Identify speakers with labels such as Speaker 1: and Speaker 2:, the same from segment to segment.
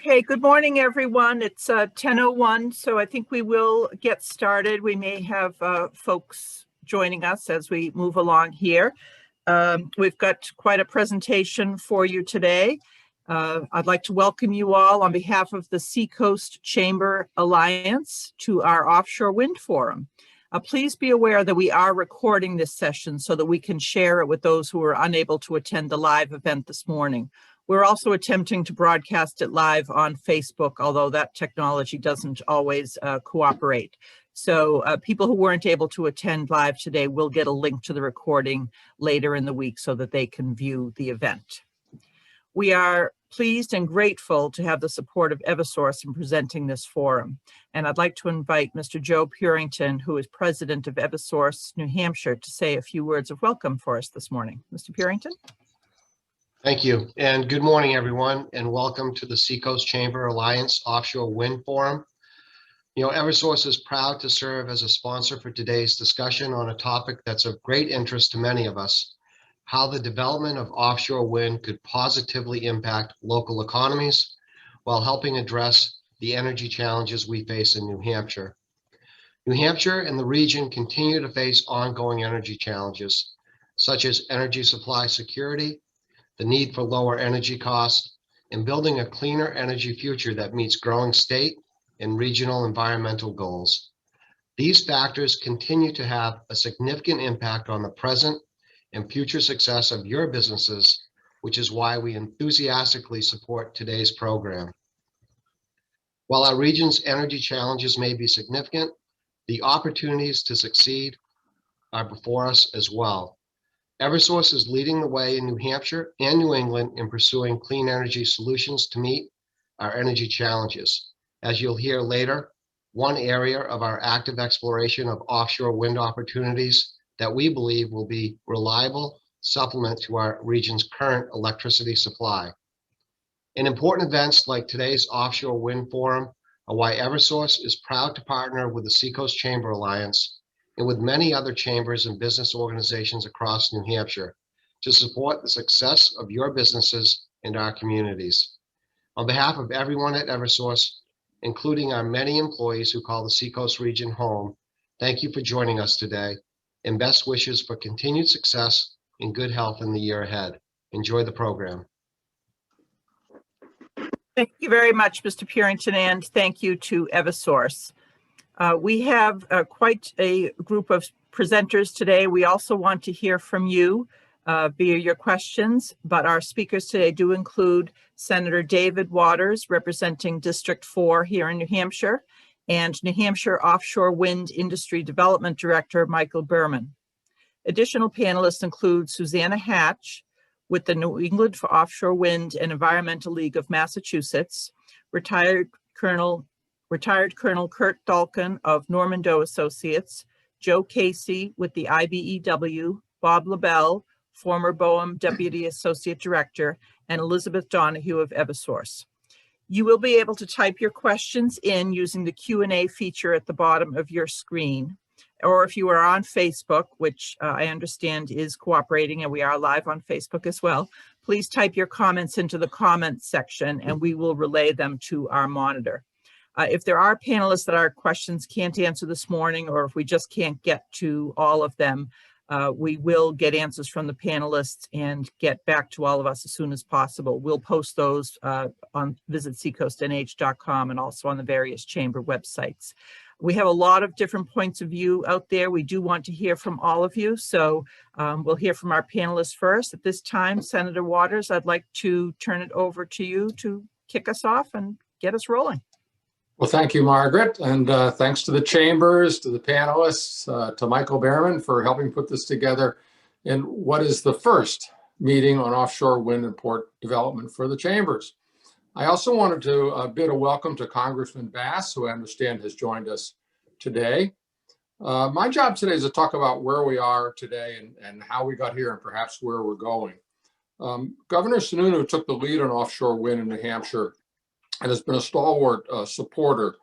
Speaker 1: Okay, good morning, everyone. It's 10:01, so I think we will get started. We may have folks joining us as we move along here. We've got quite a presentation for you today. I'd like to welcome you all on behalf of the Seacoast Chamber Alliance to our Offshore Wind Forum. Please be aware that we are recording this session so that we can share it with those who are unable to attend the live event this morning. We're also attempting to broadcast it live on Facebook, although that technology doesn't always cooperate. So people who weren't able to attend live today will get a link to the recording later in the week so that they can view the event. We are pleased and grateful to have the support of Eversource in presenting this forum. And I'd like to invite Mr. Joe Purington, who is president of Eversource, New Hampshire, to say a few words of welcome for us this morning. Mr. Purington?
Speaker 2: Thank you, and good morning, everyone, and welcome to the Seacoast Chamber Alliance Offshore Wind Forum. Eversource is proud to serve as a sponsor for today's discussion on a topic that's of great interest to many of us: how the development of offshore wind could positively impact local economies while helping address the energy challenges we face in New Hampshire. New Hampshire and the region continue to face ongoing energy challenges, such as energy supply security, the need for lower energy costs, and building a cleaner energy future that meets growing state and regional environmental goals. These factors continue to have a significant impact on the present and future success of your businesses, which is why we enthusiastically support today's program. While our region's energy challenges may be significant, the opportunities to succeed are before us as well. Eversource is leading the way in New Hampshire and New England in pursuing clean energy solutions to meet our energy challenges. As you'll hear later, one area of our active exploration of offshore wind opportunities that we believe will be reliable supplement to our region's current electricity supply. And important events like today's Offshore Wind Forum are why Eversource is proud to partner with the Seacoast Chamber Alliance and with many other chambers and business organizations across New Hampshire to support the success of your businesses and our communities. On behalf of everyone at Eversource, including our many employees who call the Seacoast region home, thank you for joining us today, and best wishes for continued success and good health in the year ahead. Enjoy the program.
Speaker 1: Thank you very much, Mr. Purington, and thank you to Eversource. We have quite a group of presenters today. We also want to hear from you via your questions, but our speakers today do include Senator David Waters, representing District 4 here in New Hampshire, and New Hampshire Offshore Wind Industry Development Director, Michael Berhmann. Additional panelists include Susannah Hatch with the New England for Offshore Wind and Environmental League of Massachusetts, retired Colonel Kurt Dalkin of Normandeau Associates, Joe Casey with the IBEW, Bob LaBelle, former BOEM Deputy Associate Director, and Elizabeth Donohue of Eversource. You will be able to type your questions in using the Q&A feature at the bottom of your screen. Or if you are on Facebook, which I understand is cooperating, and we are live on Facebook as well, please type your comments into the comments section and we will relay them to our monitor. If there are panelists that our questions can't answer this morning, or if we just can't get to all of them, we will get answers from the panelists and get back to all of us as soon as possible. We'll post those on visitseacoastnh.com and also on the various chamber websites. We have a lot of different points of view out there. We do want to hear from all of you, so we'll hear from our panelists first. At this time, Senator Waters, I'd like to turn it over to you to kick us off and get us rolling.
Speaker 3: Well, thank you, Margaret, and thanks to the chambers, to the panelists, to Michael Berhmann for helping put this together in what is the first meeting on offshore wind and port development for the chambers. I also wanted to bid a welcome to Congressman Bass, who I understand has joined us today. My job today is to talk about where we are today and how we got here and perhaps where we're going. Governor Sununu took the lead on offshore wind in New Hampshire and has been a stalwart supporter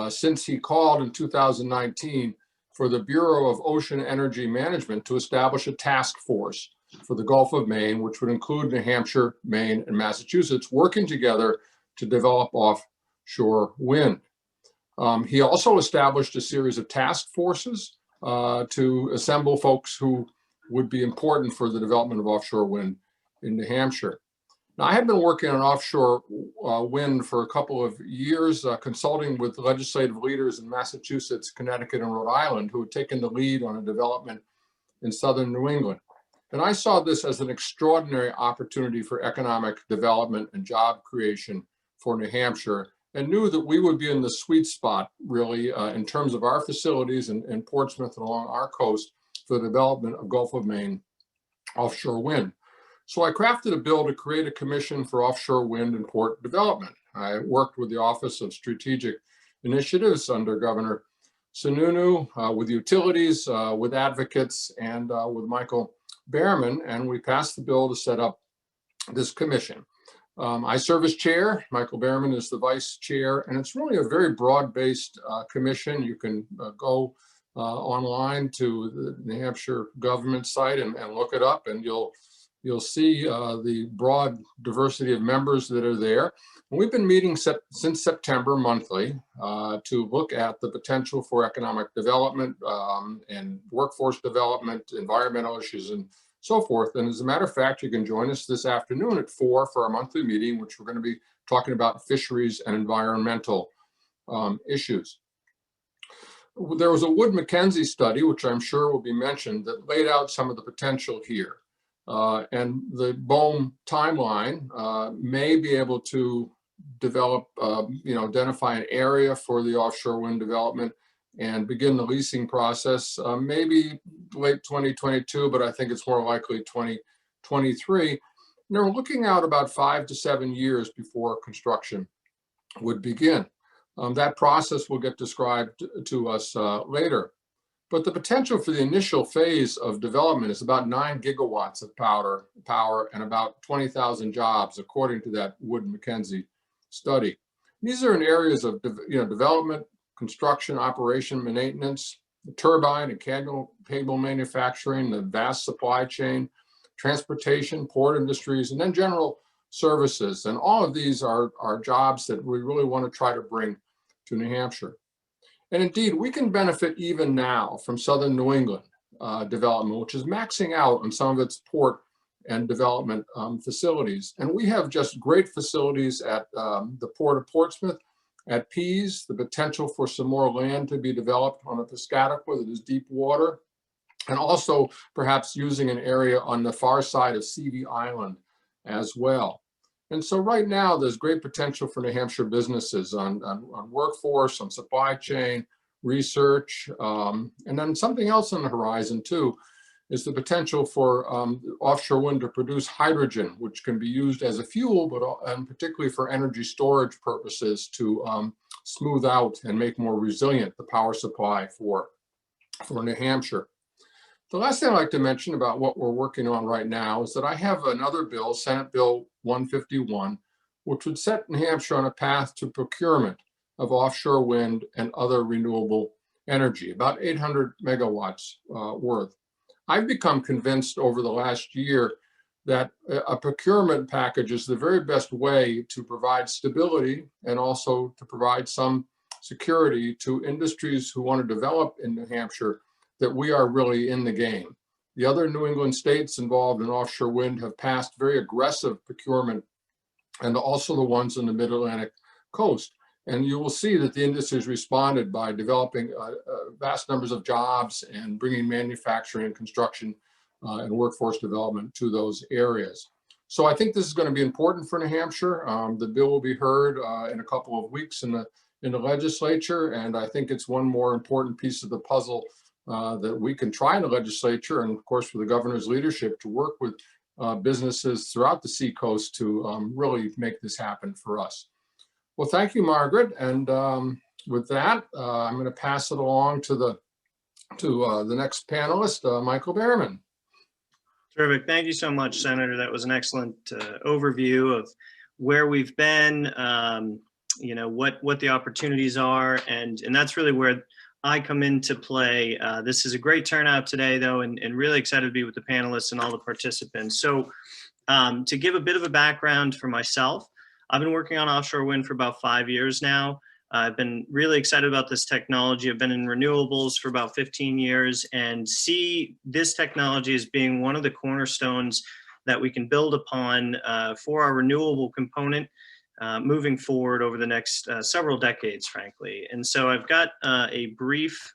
Speaker 3: since he called in 2019 for the Bureau of Ocean Energy Management to establish a task force for the Gulf of Maine, which would include New Hampshire, Maine, and Massachusetts, working together to develop offshore wind. He also established a series of task forces to assemble folks who would be important for the development of offshore wind in New Hampshire. Now, I have been working on offshore wind for a couple of years, consulting with legislative leaders in Massachusetts, Connecticut, and Rhode Island who had taken the lead on a development in southern New England. And I saw this as an extraordinary opportunity for economic development and job creation for New Hampshire, and knew that we would be in the sweet spot, really, in terms of our facilities in Portsmouth and along our coast for the development of Gulf of Maine offshore wind. So I crafted a bill to create a commission for offshore wind and port development. I worked with the Office of Strategic Initiatives under Governor Sununu, with utilities, with advocates, and with Michael Berhmann, and we passed the bill to set up this commission. I serve as chair. Michael Berhmann is the vice chair, and it's really a very broad-based commission. You can go online to the New Hampshire government site and look it up, and you'll see the broad diversity of members that are there. And we've been meeting since September monthly to look at the potential for economic development and workforce development, environmental issues, and so forth. And as a matter of fact, you can join us this afternoon at 4 for our monthly meeting, which we're going to be talking about fisheries and environmental issues. There was a Wood-Mackenzie study, which I'm sure will be mentioned, that laid out some of the potential here. And the BOEM timeline may be able to develop, identify an area for the offshore wind development and begin the leasing process, maybe late 2022, but I think it's more likely 2023. And we're looking out about 5 to 7 years before construction would begin. That process will get described to us later. But the potential for the initial phase of development is about 9 gigawatts of power and about 20,000 jobs, according to that Wood-Mackenzie study. These are in areas of development, construction, operation, maintenance, the turbine and cable manufacturing, the vast supply chain, transportation, port industries, and then general services. And all of these are jobs that we really want to try to bring to New Hampshire. And indeed, we can benefit even now from southern New England development, which is maxing out on some of its port and development facilities. And we have just great facilities at the Port of Portsmouth, at Pease, the potential for some more land to be developed on the Piscataqua that is deep water, and also perhaps using an area on the far side of Seavey Island as well. And so right now, there's great potential for New Hampshire businesses on workforce, on supply chain, research, and then something else on the horizon too, is the potential for offshore wind to produce hydrogen, which can be used as a fuel, but particularly for energy storage purposes to smooth out and make more resilient the power supply for New Hampshire. The last thing I'd like to mention about what we're working on right now is that I have another bill, Senate Bill 151, which would set New Hampshire on a path to procurement of offshore wind and other renewable energy, about 800 megawatts worth. I've become convinced over the last year that a procurement package is the very best way to provide stability and also to provide some security to industries who want to develop in New Hampshire, that we are really in the game. The other New England states involved in offshore wind have passed very aggressive procurement, and also the ones in the Mid-Atlantic coast. And you will see that the industry has responded by developing vast numbers of jobs and bringing manufacturing and construction and workforce development to those areas. So I think this is going to be important for New Hampshire. The bill will be heard in a couple of weeks in the legislature, and I think it's one more important piece of the puzzle that we can try in the legislature, and of course for the governor's leadership, to work with businesses throughout the Seacoast to really make this happen for us. Well, thank you, Margaret. And with that, I'm going to pass it along to the next panelist, Michael Berhmann.
Speaker 4: Terrific. Thank you so much, Senator. That was an excellent overview of where we've been, what the opportunities are, and that's really where I come into play. This is a great turnout today, though, and really excited to be with the panelists and all the participants. So to give a bit of a background for myself, I've been working on offshore wind for about 5 years now. I've been really excited about this technology. I've been in renewables for about 15 years and see this technology as being one of the cornerstones that we can build upon for our renewable component moving forward over the next several decades, frankly. And so I've got a brief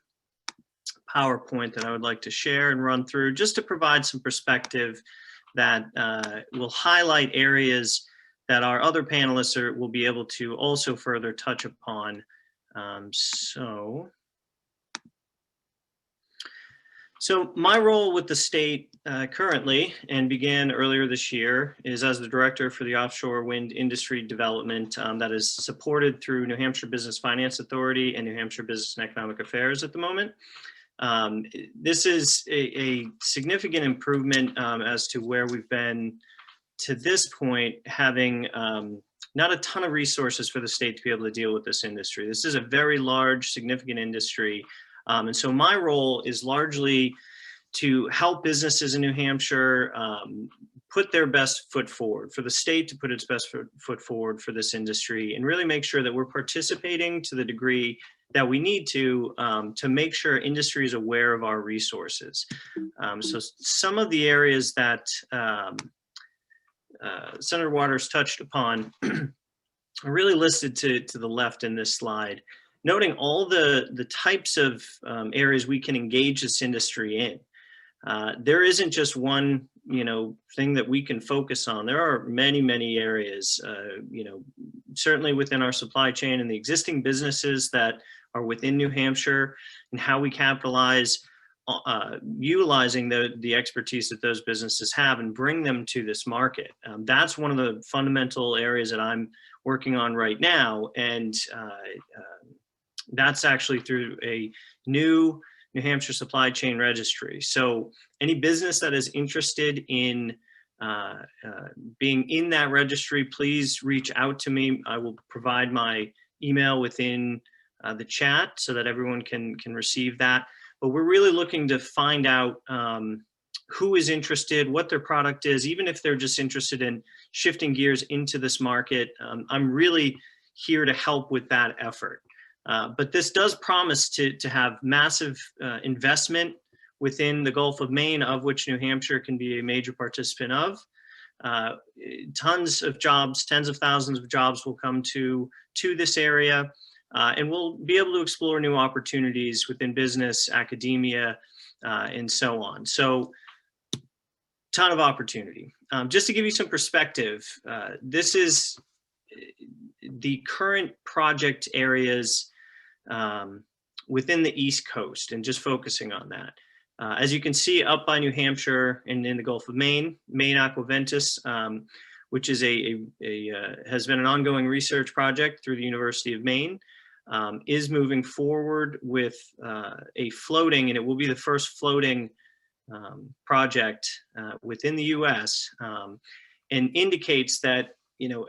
Speaker 4: PowerPoint that I would like to share and run through just to provide some perspective that will highlight areas that our other panelists will be able to also further touch upon. So my role with the state currently, and began earlier this year, is as the director for the offshore wind industry development that is supported through New Hampshire Business Finance Authority and New Hampshire Business and Economic Affairs at the moment. This is a significant improvement as to where we've been to this point, having not a ton of resources for the state to be able to deal with this industry. This is a very large, significant industry. And so my role is largely to help businesses in New Hampshire put their best foot forward, for the state to put its best foot forward for this industry, and really make sure that we're participating to the degree that we need to make sure industry is aware of our resources. So some of the areas that Senator Waters touched upon are really listed to the left in this slide, noting all the types of areas we can engage this industry in. There isn't just one, thing that we can focus on. There are many areas, certainly within our supply chain and the existing businesses that are within New Hampshire, and how we capitalize utilizing the expertise that those businesses have and bring them to this market. That's one of the fundamental areas that I'm working on right now. And that's actually through a new New Hampshire supply chain registry. So any business that is interested in being in that registry, please reach out to me. I will provide my email within the chat so that everyone can receive that. But we're really looking to find out who is interested, what their product is, even if they're just interested in shifting gears into this market. I'm really here to help with that effort. But this does promise to have massive investment within the Gulf of Maine, of which New Hampshire can be a major participant of. Tons of jobs, tens of thousands of jobs will come to this area. And we'll be able to explore new opportunities within business, academia, and so on. So, ton of opportunity. Just to give you some perspective, this is the current project areas within the East Coast, and just focusing on that. As you can see up by New Hampshire and in the Gulf of Maine, Maine Aquaventus, which is has been an ongoing research project through the University of Maine, is moving forward with a floating, and it will be the first floating project within the U.S. And indicates that,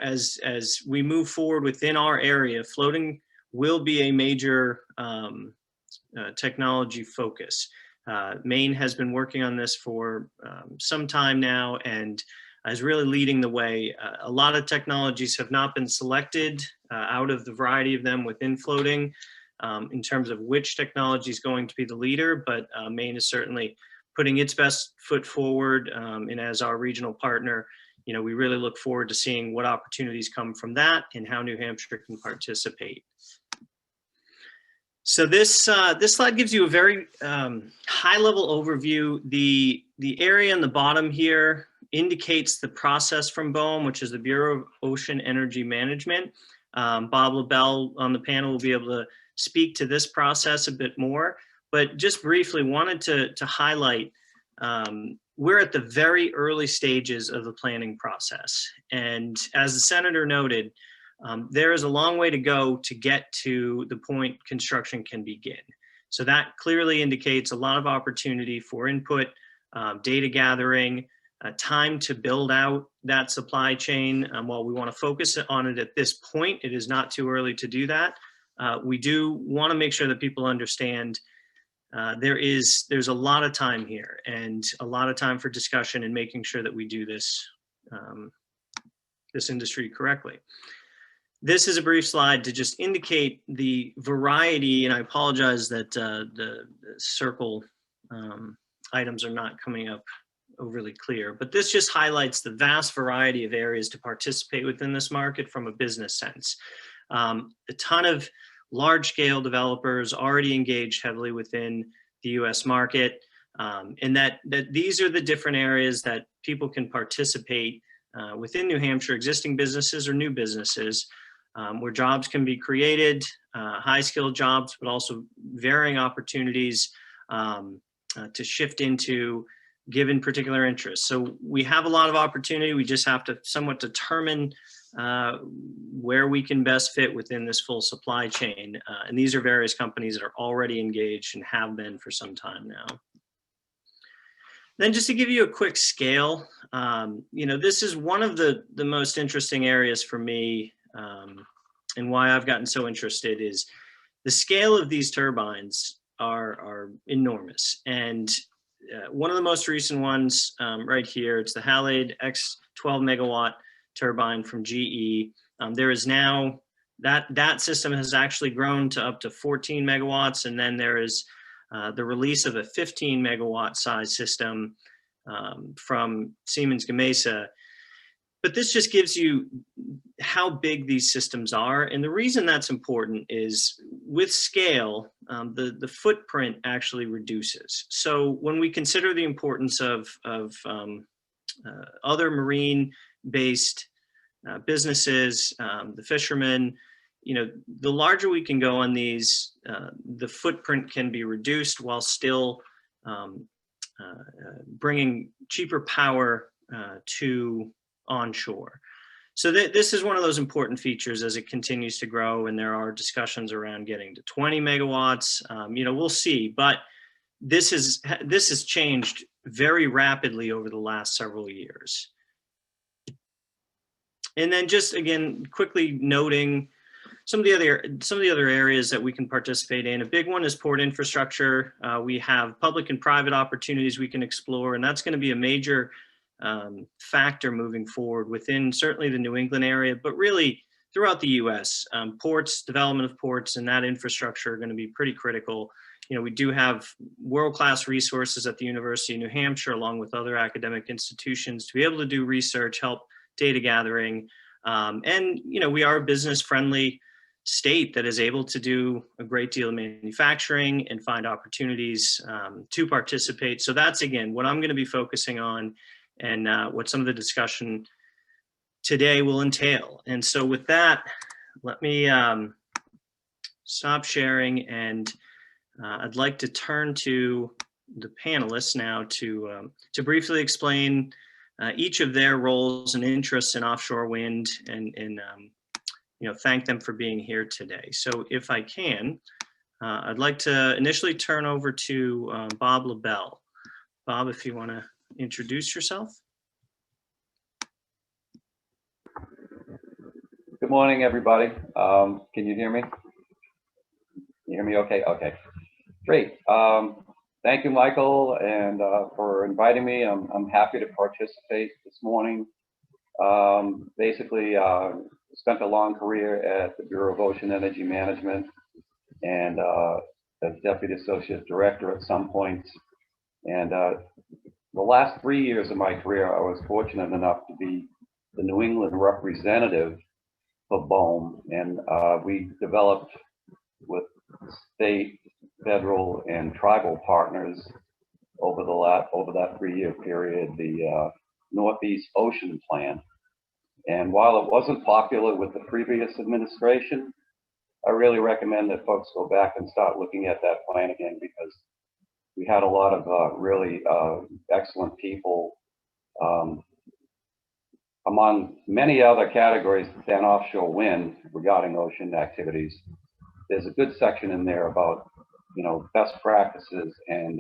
Speaker 4: as we move forward within our area, floating will be a major technology focus. Maine has been working on this for some time now and is really leading the way. A lot of technologies have not been selected out of the variety of them within floating in terms of which technology is going to be the leader, but Maine is certainly putting its best foot forward. And as our regional partner, we really look forward to seeing what opportunities come from that and how New Hampshire can participate. So this slide gives you a very high-level overview. The area in the bottom here indicates the process from BOEM, which is the Bureau of Ocean Energy Management. Bob LaBelle on the panel will be able to speak to this process a bit more, but just briefly wanted to highlight we're at the very early stages of the planning process. And as the Senator noted, there is a long way to go to get to the point construction can begin. So that clearly indicates a lot of opportunity for input, data gathering, time to build out that supply chain. While we want to focus on it at this point, it is not too early to do that. We do want to make sure that people understand there's a lot of time here and a lot of time for discussion and making sure that we do this this industry correctly. This is a brief slide to just indicate the variety, and I apologize that the circle items are not coming up overly clear, but this just highlights the vast variety of areas to participate within this market from a business sense. A ton of large-scale developers already engaged heavily within the US market, and that these are the different areas that people can participate within New Hampshire, existing businesses or new businesses, where jobs can be created, high-skilled jobs, but also varying opportunities to shift into given particular interests. So we have a lot of opportunity. We just have to somewhat determine where we can best fit within this full supply chain. And these are various companies that are already engaged and have been for some time now. Then just to give you a quick scale, this is one of the most interesting areas for me, and why I've gotten so interested is the scale of these turbines are enormous. And one of the most recent ones right here, it's the Halide X 12 megawatt turbine from GE. There is now, that system has actually grown to up to 14 megawatts. And then there is the release of a 15 megawatt size system from Siemens Gamesa. But this just gives you how big these systems are. And the reason that's important is with scale, the footprint actually reduces. So when we consider the importance of other marine-based businesses, the fishermen, the larger we can go on these, the footprint can be reduced while still bringing cheaper power to onshore. So this is one of those important features as it continues to grow, and there are discussions around getting to 20 megawatts. We'll see, but this has changed very rapidly over the last several years. And then just again, quickly noting some of the other areas that we can participate in. A big one is port infrastructure. We have public and private opportunities we can explore, and that's going to be a major factor moving forward within certainly the New England area, but really throughout the US. Ports, development of ports and that infrastructure are going to be pretty critical. We do have world-class resources at the University of New Hampshire, along with other academic institutions, to be able to do research, help data gathering. And we are a business-friendly state that is able to do a great deal of manufacturing and find opportunities to participate. So that's, again, what I'm going to be focusing on, and what some of the discussion today will entail. And so with that, let me stop sharing, and I'd like to turn to the panelists now to briefly explain each of their roles and interests in offshore wind, and thank them for being here today. So if I can, I'd like to initially turn over to Bob LaBelle. Bob, if you want to introduce yourself.
Speaker 5: Good morning, everybody. Can you hear me? Can you hear me okay? Okay, great. Thank you, Michael, and for inviting me. I'm happy to participate this morning. Basically, spent a long career at the Bureau of Ocean Energy Management and as Deputy Associate Director at some points. And the last 3 years of my career, I was fortunate enough to be the New England representative for BOEM, and we developed with state, federal, and tribal partners over that 3-year period the Northeast Ocean Plan. And while it wasn't popular with the previous administration, I really recommend that folks go back and start looking at that plan again, because we had a lot of really excellent people among many other categories than offshore wind regarding ocean activities. There's a good section in there about best practices and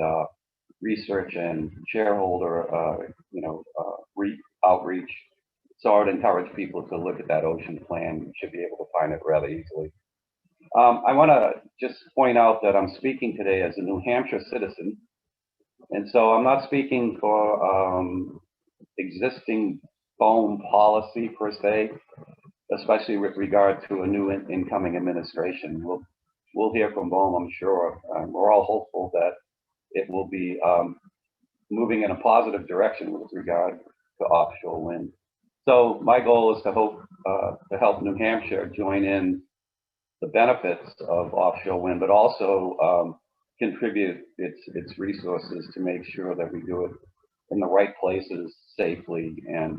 Speaker 5: research and shareholder outreach. So I would encourage people to look at that ocean plan. You should be able to find it rather easily. I want to just point out that I'm speaking today as a New Hampshire citizen. And so I'm not speaking for existing BOEM policy per se, especially with regard to a new incoming administration. We'll hear from BOEM, I'm sure. We're all hopeful that it will be moving in a positive direction with regard to offshore wind. So my goal is to help New Hampshire join in the benefits of offshore wind, but also contribute its resources to make sure that we do it in the right places safely and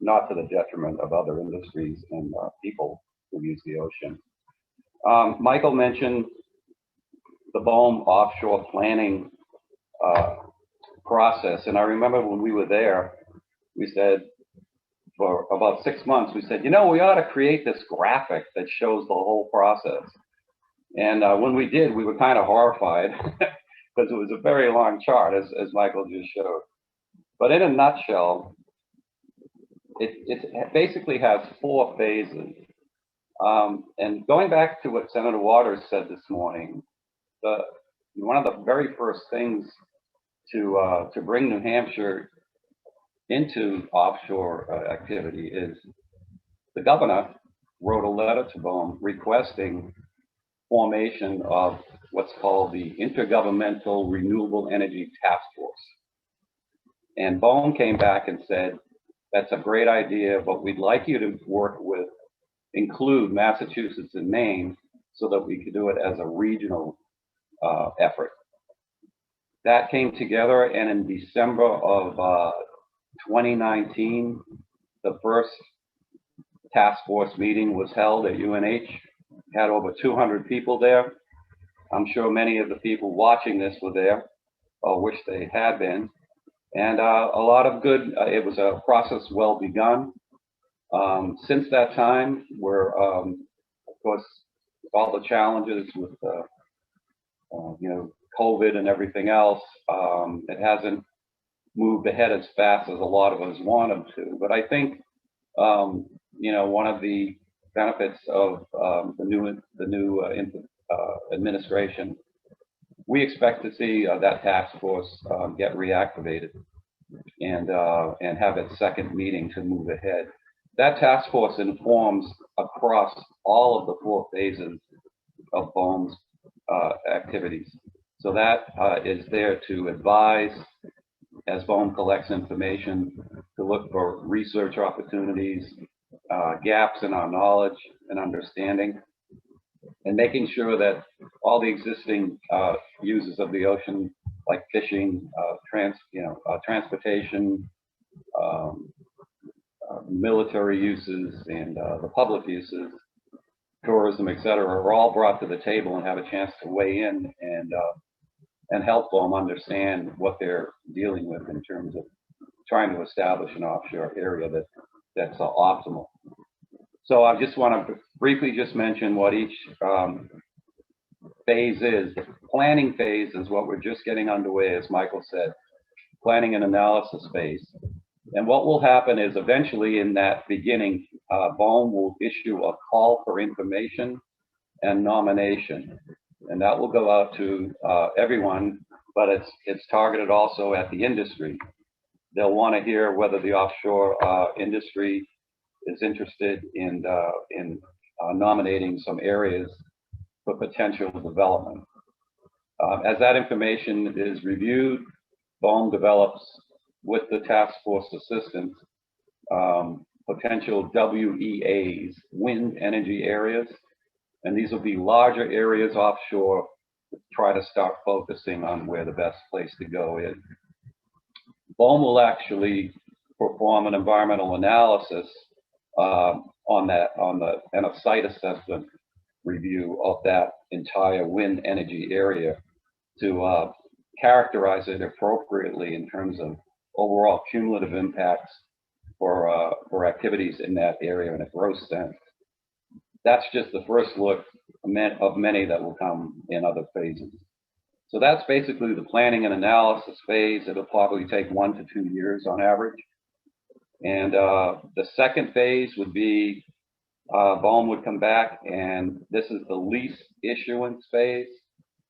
Speaker 5: not to the detriment of other industries and people who use the ocean. Michael mentioned the BOEM offshore planning process, and I remember when we were there, we said, for about 6 months, we said, you know, we ought to create this graphic that shows the whole process. And when we did, we were kind of horrified because it was a very long chart, as Michael just showed. But in a nutshell, it basically has 4 phases. And going back to what Senator Waters said this morning, one of the very first things to bring New Hampshire into offshore activity is the governor wrote a letter to BOEM requesting formation of what's called the Intergovernmental Renewable Energy Task Force. And BOEM came back and said, that's a great idea, but we'd like you to include Massachusetts and Maine so that we could do it as a regional effort. That came together, and in December of 2019, the first task force meeting was held at UNH. Had over 200 people there. I'm sure many of the people watching this were there, or wish they had been. And a lot of good, it was a process well begun. Since that time, we're, of course, all the challenges with, you know, COVID and everything else, it hasn't moved ahead as fast as a lot of us wanted to. But I think, you know, one of the benefits of the new administration, we expect to see that task force get reactivated and have its second meeting to move ahead. That task force informs across all of the 4 phases of BOEM's activities. So that is there to advise as BOEM collects information, to look for research opportunities, gaps in our knowledge and understanding, and making sure that all the existing uses of the ocean, like fishing, transportation, military uses, and the public uses, tourism, etc., are all brought to the table and have a chance to weigh in and help them understand what they're dealing with in terms of trying to establish an offshore area that's optimal. So I just want to briefly just mention what each phase is. The planning phase is what we're just getting underway, as Michael said, planning and analysis phase. And what will happen is eventually in that beginning, BOEM will issue a call for information and nomination. And that will go out to everyone, but it's targeted also at the industry. They'll want to hear whether the offshore industry is interested in nominating some areas for potential development. As that information is reviewed, BOEM develops with the task force assistance potential WEAs, wind energy areas, and these will be larger areas offshore to try to start focusing on where the best place to go is. BOEM will actually perform an environmental analysis and a site assessment review of that entire wind energy area to characterize it appropriately in terms of overall cumulative impacts for activities in that area in a gross sense. That's just the first look of many that will come in other phases. So that's basically the planning and analysis phase. It'll probably take 1 to 2 years on average. And the second phase would be BOEM would come back, and this is the lease issuance phase.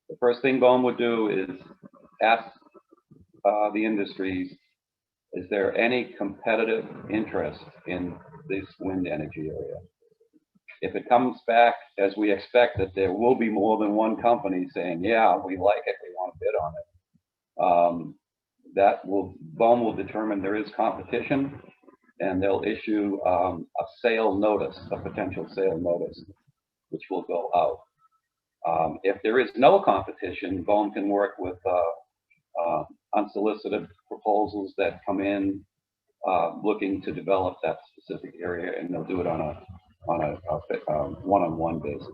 Speaker 5: The first thing BOEM would do is ask the industries is there any competitive interest in this wind energy area? If it comes back as we expect, that there will be more than one company saying, yeah, we like it, we want to bid on it, BOEM will determine there is competition, and they'll issue a sale notice, a potential sale notice, which will go out. If there is no competition, BOEM can work with unsolicited proposals that come in looking to develop that specific area, and they'll do it on a one-on-one basis.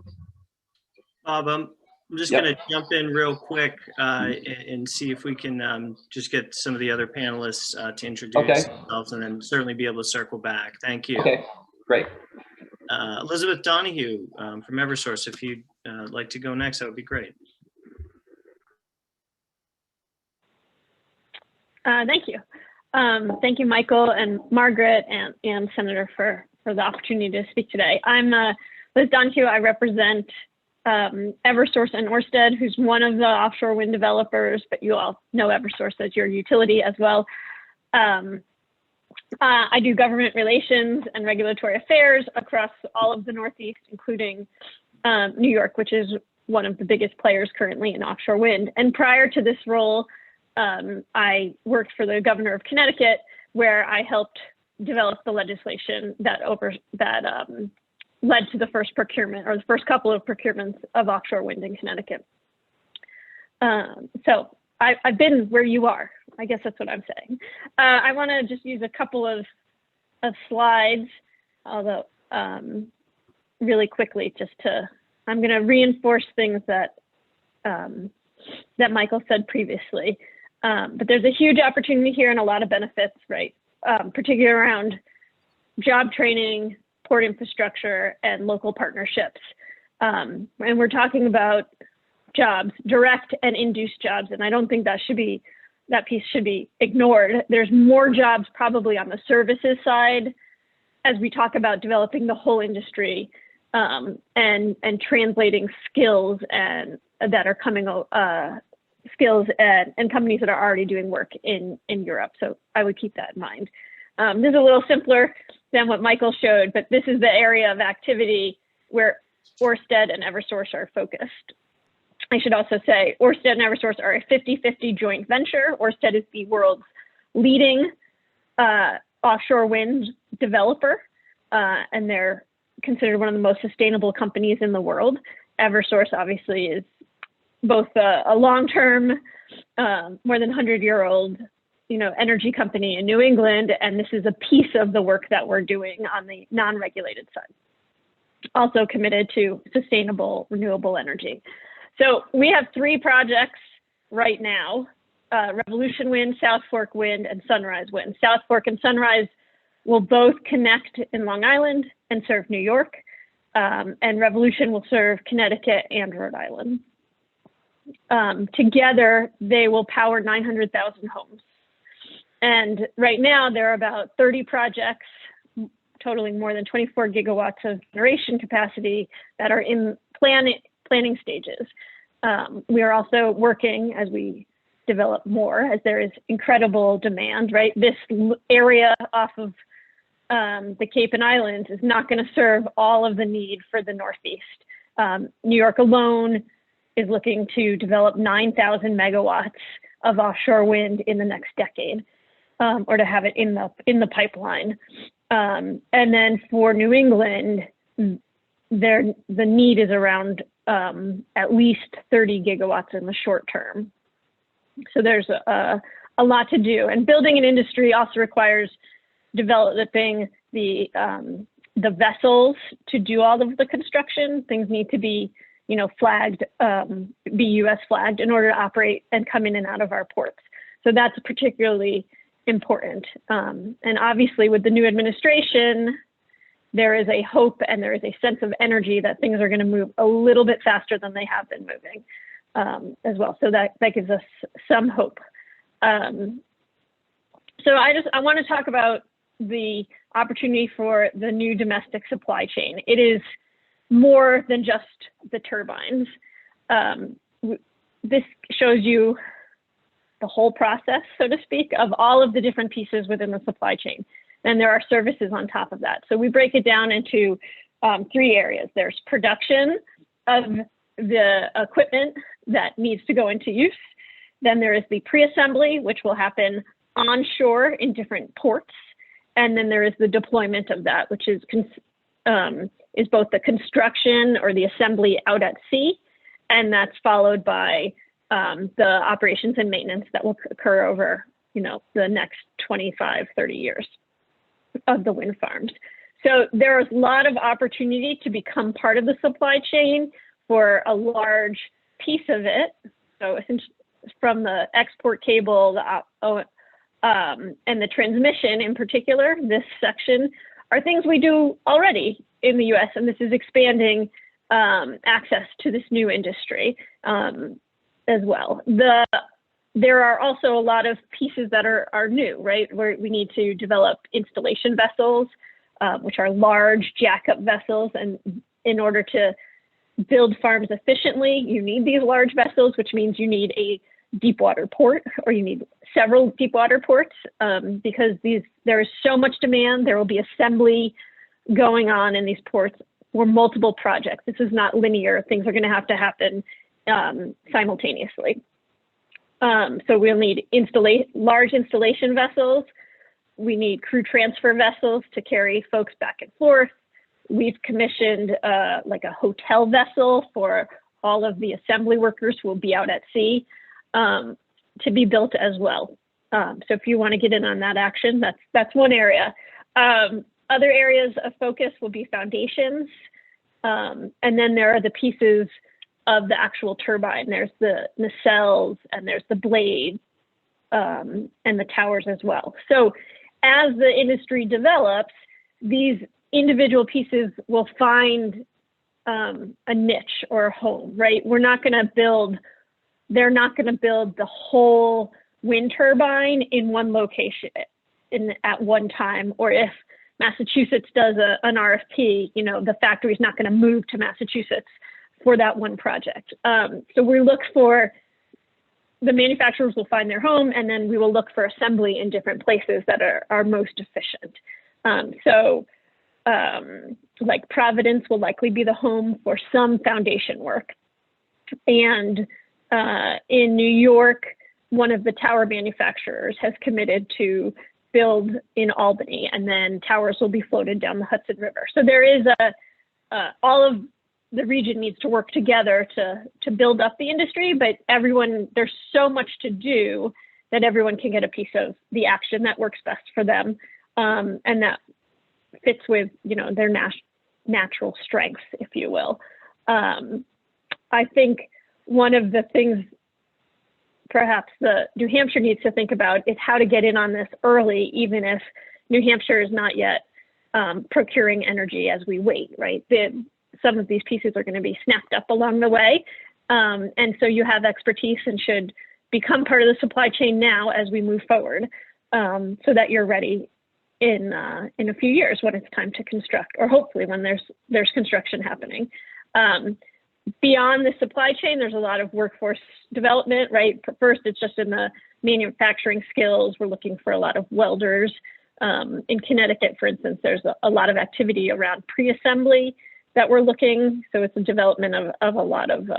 Speaker 4: Bob, I'm just
Speaker 5: Yep.
Speaker 4: going to jump in real quick and see if we can just get some of the other panelists to introduce themselves, and then certainly be able to circle back. Thank you.
Speaker 5: Okay, great.
Speaker 4: Elizabeth Donohue from Eversource, if you'd like to go next, that would be great.
Speaker 6: Thank you. Thank you, Michael and Margaret and Senator for the opportunity to speak today. I'm Liz Donohue. I represent Eversource and Ørsted, who's one of the offshore wind developers, but you all know Eversource as your utility as well. I do government relations and regulatory affairs across all of the Northeast, including New York, which is one of the biggest players currently in offshore wind. And prior to this role, I worked for the governor of Connecticut, where I helped develop the legislation that led to the first procurement, or the first couple of procurements of offshore wind in Connecticut. So I've been where you are. I guess that's what I'm saying. I want to just use a couple of slides, although really quickly, I'm going to reinforce things that Michael said previously. But there's a huge opportunity here and a lot of benefits, right? Particularly around job training, port infrastructure, and local partnerships. And we're talking about jobs, direct and induced jobs, and I don't think that piece should be ignored. There's more jobs probably on the services side as we talk about developing the whole industry and translating skills that are coming skills and companies that are already doing work in Europe. So I would keep that in mind. This is a little simpler than what Michael showed, but this is the area of activity where Ørsted and Eversource are focused. I should also say Ørsted and Eversource are a 50-50 joint venture. Ørsted is the world's leading offshore wind developer, and they're considered one of the most sustainable companies in the world. Eversource obviously is both a long-term, more than 100-year-old, energy company in New England, and this is a piece of the work that we're doing on the non-regulated side. Also committed to sustainable, renewable energy. So we have 3 projects right now: Revolution Wind, South Fork Wind, and Sunrise Wind. South Fork and Sunrise will both connect in Long Island and serve New York, and Revolution will serve Connecticut and Rhode Island. Together, they will power 900,000 homes. And right now, there are about 30 projects totaling more than 24 gigawatts of generation capacity that are in planning stages. We are also working as we develop more, as there is incredible demand, right? This area off of the Cape and Islands is not going to serve all of the need for the Northeast. New York alone is looking to develop 9,000 megawatts of offshore wind in the next decade, or to have it in the pipeline. And then for New England, the need is around at least 30 gigawatts in the short term. So there's a lot to do. And building an industry also requires developing the vessels to do all of the construction. Things need to be, flagged, be US flagged in order to operate and come in and out of our ports. So that's particularly important. And obviously with the new administration, there is a hope and there is a sense of energy that things are going to move a little bit faster than they have been moving as well. So that gives us some hope. So I want to talk about the opportunity for the new domestic supply chain. It is more than just the turbines. This shows you the whole process, so to speak, of all of the different pieces within the supply chain. Then there are services on top of that. So we break it down into 3 areas. There's production of the equipment that needs to go into use. Then there is the pre-assembly, which will happen onshore in different ports. And then there is the deployment of that, which is both the construction or the assembly out at sea, and that's followed by the operations and maintenance that will occur over, the next 25, 30 years of the wind farms. So there's a lot of opportunity to become part of the supply chain for a large piece of it. So from the export cable, and the transmission in particular, this section are things we do already in the US, and this is expanding access to this new industry as well. There are also a lot of pieces that are new, right? Where we need to develop installation vessels, which are large jack-up vessels, and in order to build farms efficiently, you need these large vessels, which means you need a deep water port, or you need several deep water ports, because there is so much demand. There will be assembly going on in these ports for multiple projects. This is not linear. Things are going to happen simultaneously. So we'll need large installation vessels. We need crew transfer vessels to carry folks back and forth. We've commissioned like a hotel vessel for all of the assembly workers who will be out at sea to be built as well. So if you want to get in on that action, that's one area. Other areas of focus will be foundations. And then there are the pieces of the actual turbine. There's the nacelles, and there's the blade, and the towers as well. So as the industry develops, these individual pieces will find a niche or a home, right? They're not going to build the whole wind turbine in one location at one time, or if Massachusetts does an RFP, the factory is not going to move to Massachusetts for that one project. So we look for, the manufacturers will find their home, and then we will look for assembly in different places that are most efficient. Like Providence will likely be the home for some foundation work. And in New York, one of the tower manufacturers has committed to build in Albany, and then towers will be floated down the Hudson River. So there is all of the region needs to work together to build up the industry, but there's so much to do that everyone can get a piece of the action that works best for them, and that fits with their natural strengths, if you will. I think one of the things perhaps the New Hampshire needs to think about is how to get in on this early, even if New Hampshire is not yet procuring energy as we wait, right? Some of these pieces are going to be snapped up along the way. And so you have expertise and should become part of the supply chain now as we move forward, so that you're ready in a few years when it's time to construct, or hopefully when there's construction happening. Beyond the supply chain, there's a lot of workforce development, right? First, it's just in the manufacturing skills. We're looking for a lot of welders. In Connecticut, for instance, there's a lot of activity around pre-assembly that we're looking. So it's a development of a lot of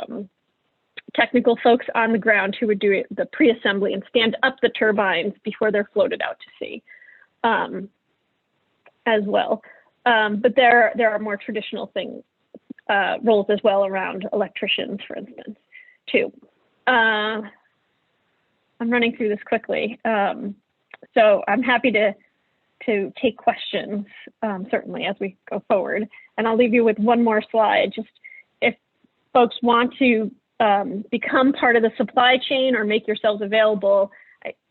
Speaker 6: technical folks on the ground who would do the pre-assembly and stand up the turbines before they're floated out to sea as well. But there are more traditional things, roles as well around electricians, for instance, too. I'm running through this quickly. So I'm happy to take questions, certainly, as we go forward. And I'll leave you with one more slide. Just if folks want to become part of the supply chain or make yourselves available,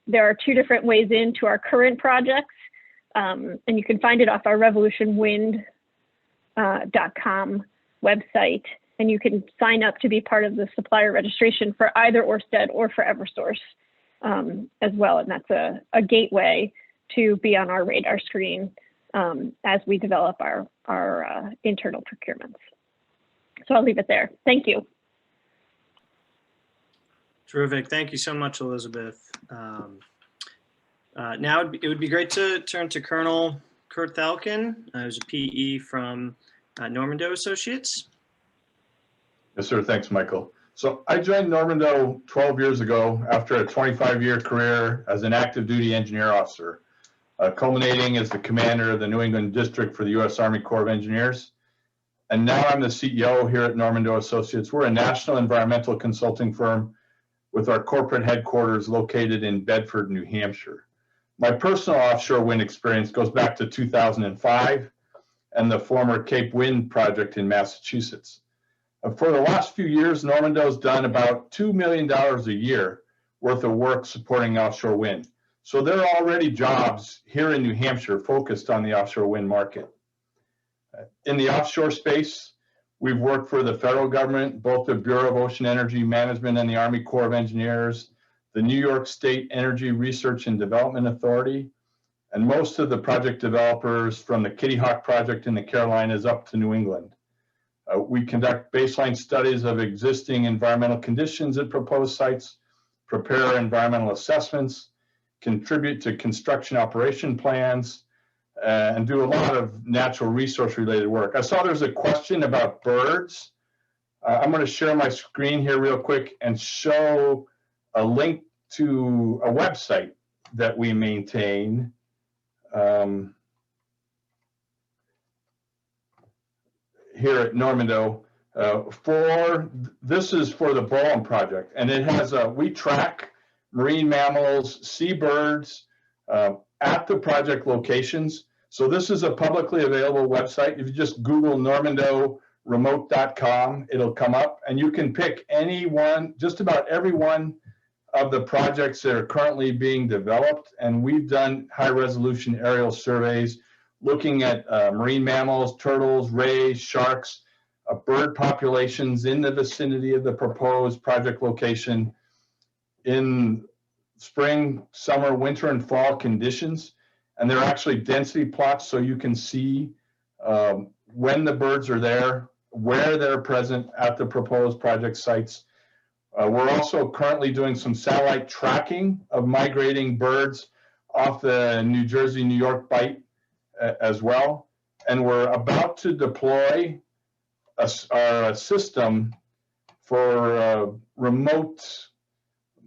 Speaker 6: there are 2 different ways into our current projects. And you can find it off our revolutionwind.com website. And you can sign up to be part of the supplier registration for either Ørsted or for Eversource as well. And that's a gateway to be on our radar screen as we develop our internal procurements. So I'll leave it there. Thank you.
Speaker 4: Terrific. Thank you so much, Elizabeth. Now it would be great to turn to Colonel Kurt Thalkin, who's a PE from Normandoe Associates.
Speaker 7: Yes, sir. Thanks, Michael. So I joined Normandoe 12 years ago after a 25-year career as an active duty engineer officer, culminating as the commander of the New England District for the U.S. Army Corps of Engineers. And now I'm the CEO here at Normandoe Associates. We're a national environmental consulting firm with our corporate headquarters located in Bedford, New Hampshire. My personal offshore wind experience goes back to 2005 and the former Cape Wind project in Massachusetts. For the last few years, Normandoe's done about $2 million a year worth of work supporting offshore wind. So there are already jobs here in New Hampshire focused on the offshore wind market. In the offshore space, we've worked for the federal government, both the Bureau of Ocean Energy Management and the Army Corps of Engineers, the New York State Energy Research and Development Authority, and most of the project developers from the Kitty Hawk project in the Carolinas up to New England. We conduct baseline studies of existing environmental conditions at proposed sites, prepare environmental assessments, contribute to construction operation plans, and do a lot of natural resource related work. I saw there's a question about birds. I'm going to share my screen here real quick and show a link to a website that we maintain. Here at Normandoe, this is for the Berhmann project, and it has we track marine mammals, seabirds at the project locations. So this is a publicly available website. If you just Google normandoeremote.com, it'll come up, and you can pick any one, just about every one of the projects that are currently being developed. And we've done high resolution aerial surveys looking at marine mammals, turtles, rays, sharks, bird populations in the vicinity of the proposed project location in spring, summer, winter, and fall conditions. And they're actually density plots, so you can see when the birds are there, where they're present at the proposed project sites. We're also currently doing some satellite tracking of migrating birds off the New Jersey, New York bight as well. And we're about to deploy our system for remote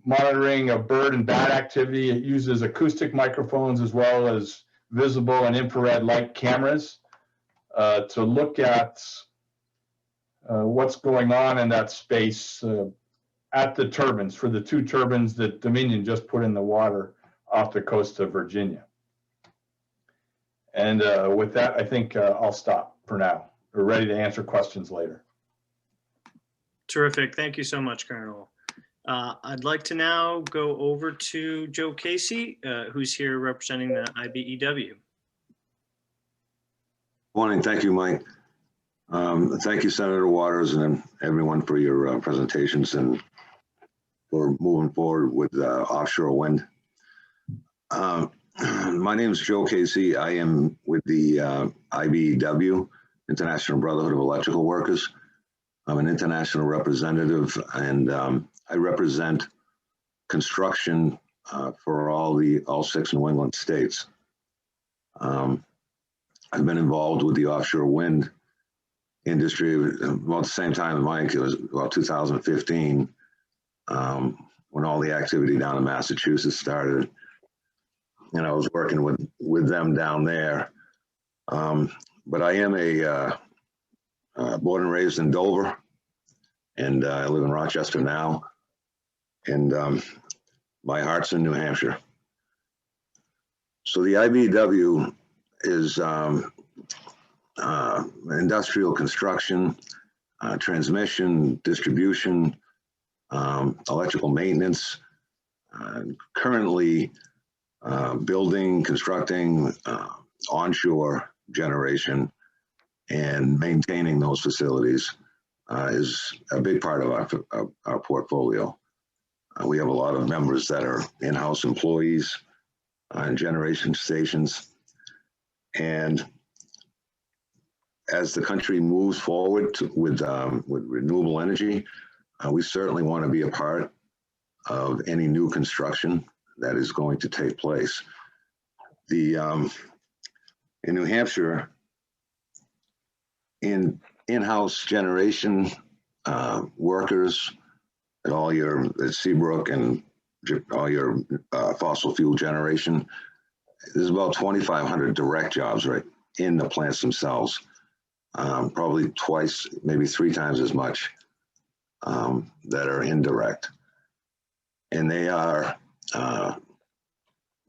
Speaker 7: monitoring of bird and bat activity. It uses acoustic microphones as well as visible and infrared light cameras to look at what's going on in that space at the turbines, for the 2 turbines that Dominion just put in the water off the coast of Virginia. And with that, I think I'll stop for now. We're ready to answer questions later.
Speaker 4: Terrific. Thank you so much, Colonel. I'd like to now go over to Joe Casey, who's here representing the IBEW.
Speaker 8: Morning. Thank you, Mike. Thank you, Senator Waters, and everyone for your presentations and for moving forward with offshore wind. My name is Joe Casey. I am with the IBEW, International Brotherhood of Electrical Workers. I'm an international representative, and I represent construction for all 6 New England states. I've been involved with the offshore wind industry about the same time as Mike. It was about 2015 when all the activity down in Massachusetts started. And I was working with them down there. But I am born and raised in Dover, and I live in Rochester now. And my heart's in New Hampshire. So the IBEW is industrial construction, transmission, distribution, electrical maintenance, currently building, constructing onshore generation, and maintaining those facilities is a big part of our portfolio. We have a lot of members that are in-house employees on generation stations. And as the country moves forward with renewable energy, we certainly want to be a part of any new construction that is going to take place. In New Hampshire, in-house generation workers at Seabrook and all your fossil fuel generation, there's about 2,500 direct jobs right in the plants themselves. Probably twice, maybe 3 times as much that are indirect. And they are,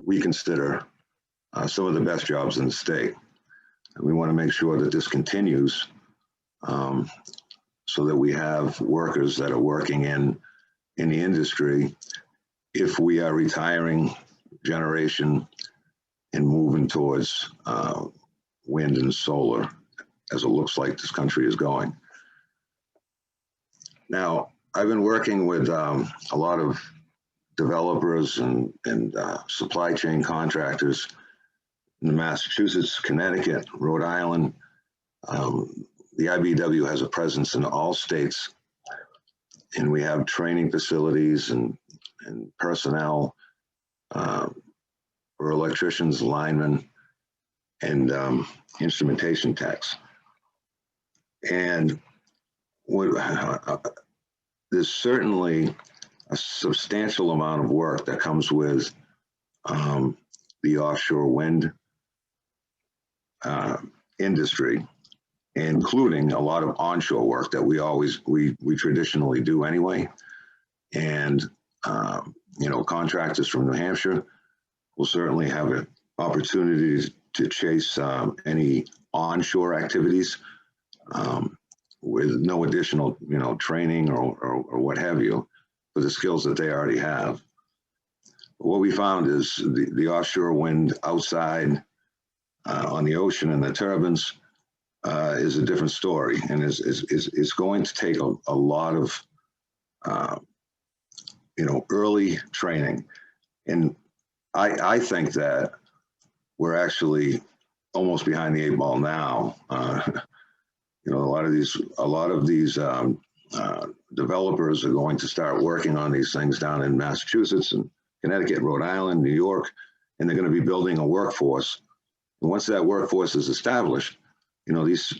Speaker 8: we consider some of the best jobs in the state. And we want to make sure that this continues so that we have workers that are working in the industry if we are retiring generation and moving towards wind and solar, as it looks like this country is going. Now, I've been working with a lot of developers and supply chain contractors in Massachusetts, Connecticut, Rhode Island. The IBEW has a presence in all states, and we have training facilities and personnel for electricians, linemen, and instrumentation techs. And there's certainly a substantial amount of work that comes with the offshore wind industry, including a lot of onshore work that we traditionally do anyway. And contractors from New Hampshire will certainly have an opportunity to chase any onshore activities with no additional training or what have you for the skills that they already have. What we found is the offshore wind outside on the ocean and the turbines is a different story, and is going to take a lot of early training. And I think that we're actually almost behind the 8 ball now. A lot of these developers are going to start working on these things down in Massachusetts and Connecticut, Rhode Island, New York, and they're going to be building a workforce. And once that workforce is established, these